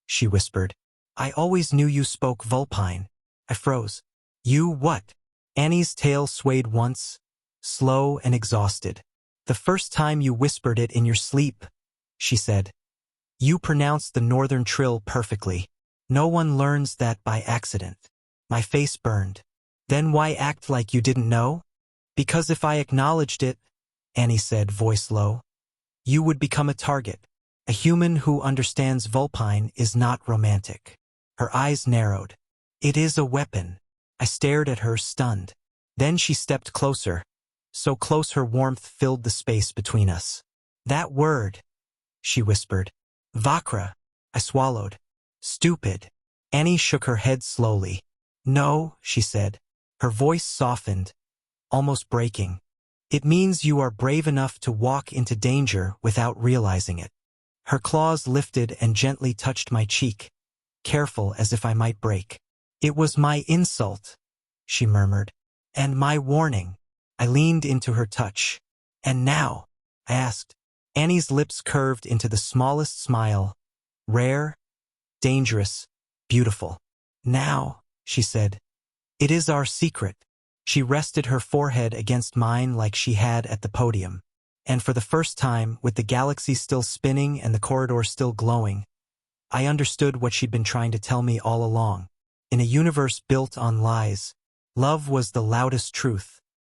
she whispered. I always knew you spoke Vulpine. I froze. You what? Annie's tail swayed once, slow and exhausted. The first time you whispered it in your sleep, she said. You pronounced the northern trill perfectly. No one learns that by accident. My face burned. Then why act like you didn't know? Because if I acknowledged it, Annie said, voice low, you would become a target. A human who understands Vulpine is not romantic. Her eyes narrowed. It is a weapon. I stared at her, stunned. Then she stepped closer, so close her warmth filled the space between us. That word, she whispered. Vakra. I swallowed. Stupid. Annie shook her head slowly. No, she said. Her voice softened, almost breaking. It means you are brave enough to walk into danger without realizing it. Her claws lifted and gently touched my cheek, careful as if I might break. It was my insult, she murmured, and my warning. I leaned into her touch. And now? I asked. Annie's lips curved into the smallest smile. Rare, dangerous, beautiful. Now, she said. It is our secret. She rested her forehead against mine like she had at the podium. And for the first time, with the galaxy still spinning and the corridor still glowing, I understood what she'd been trying to tell me all along. In a universe built on lies, love was the loudest truth.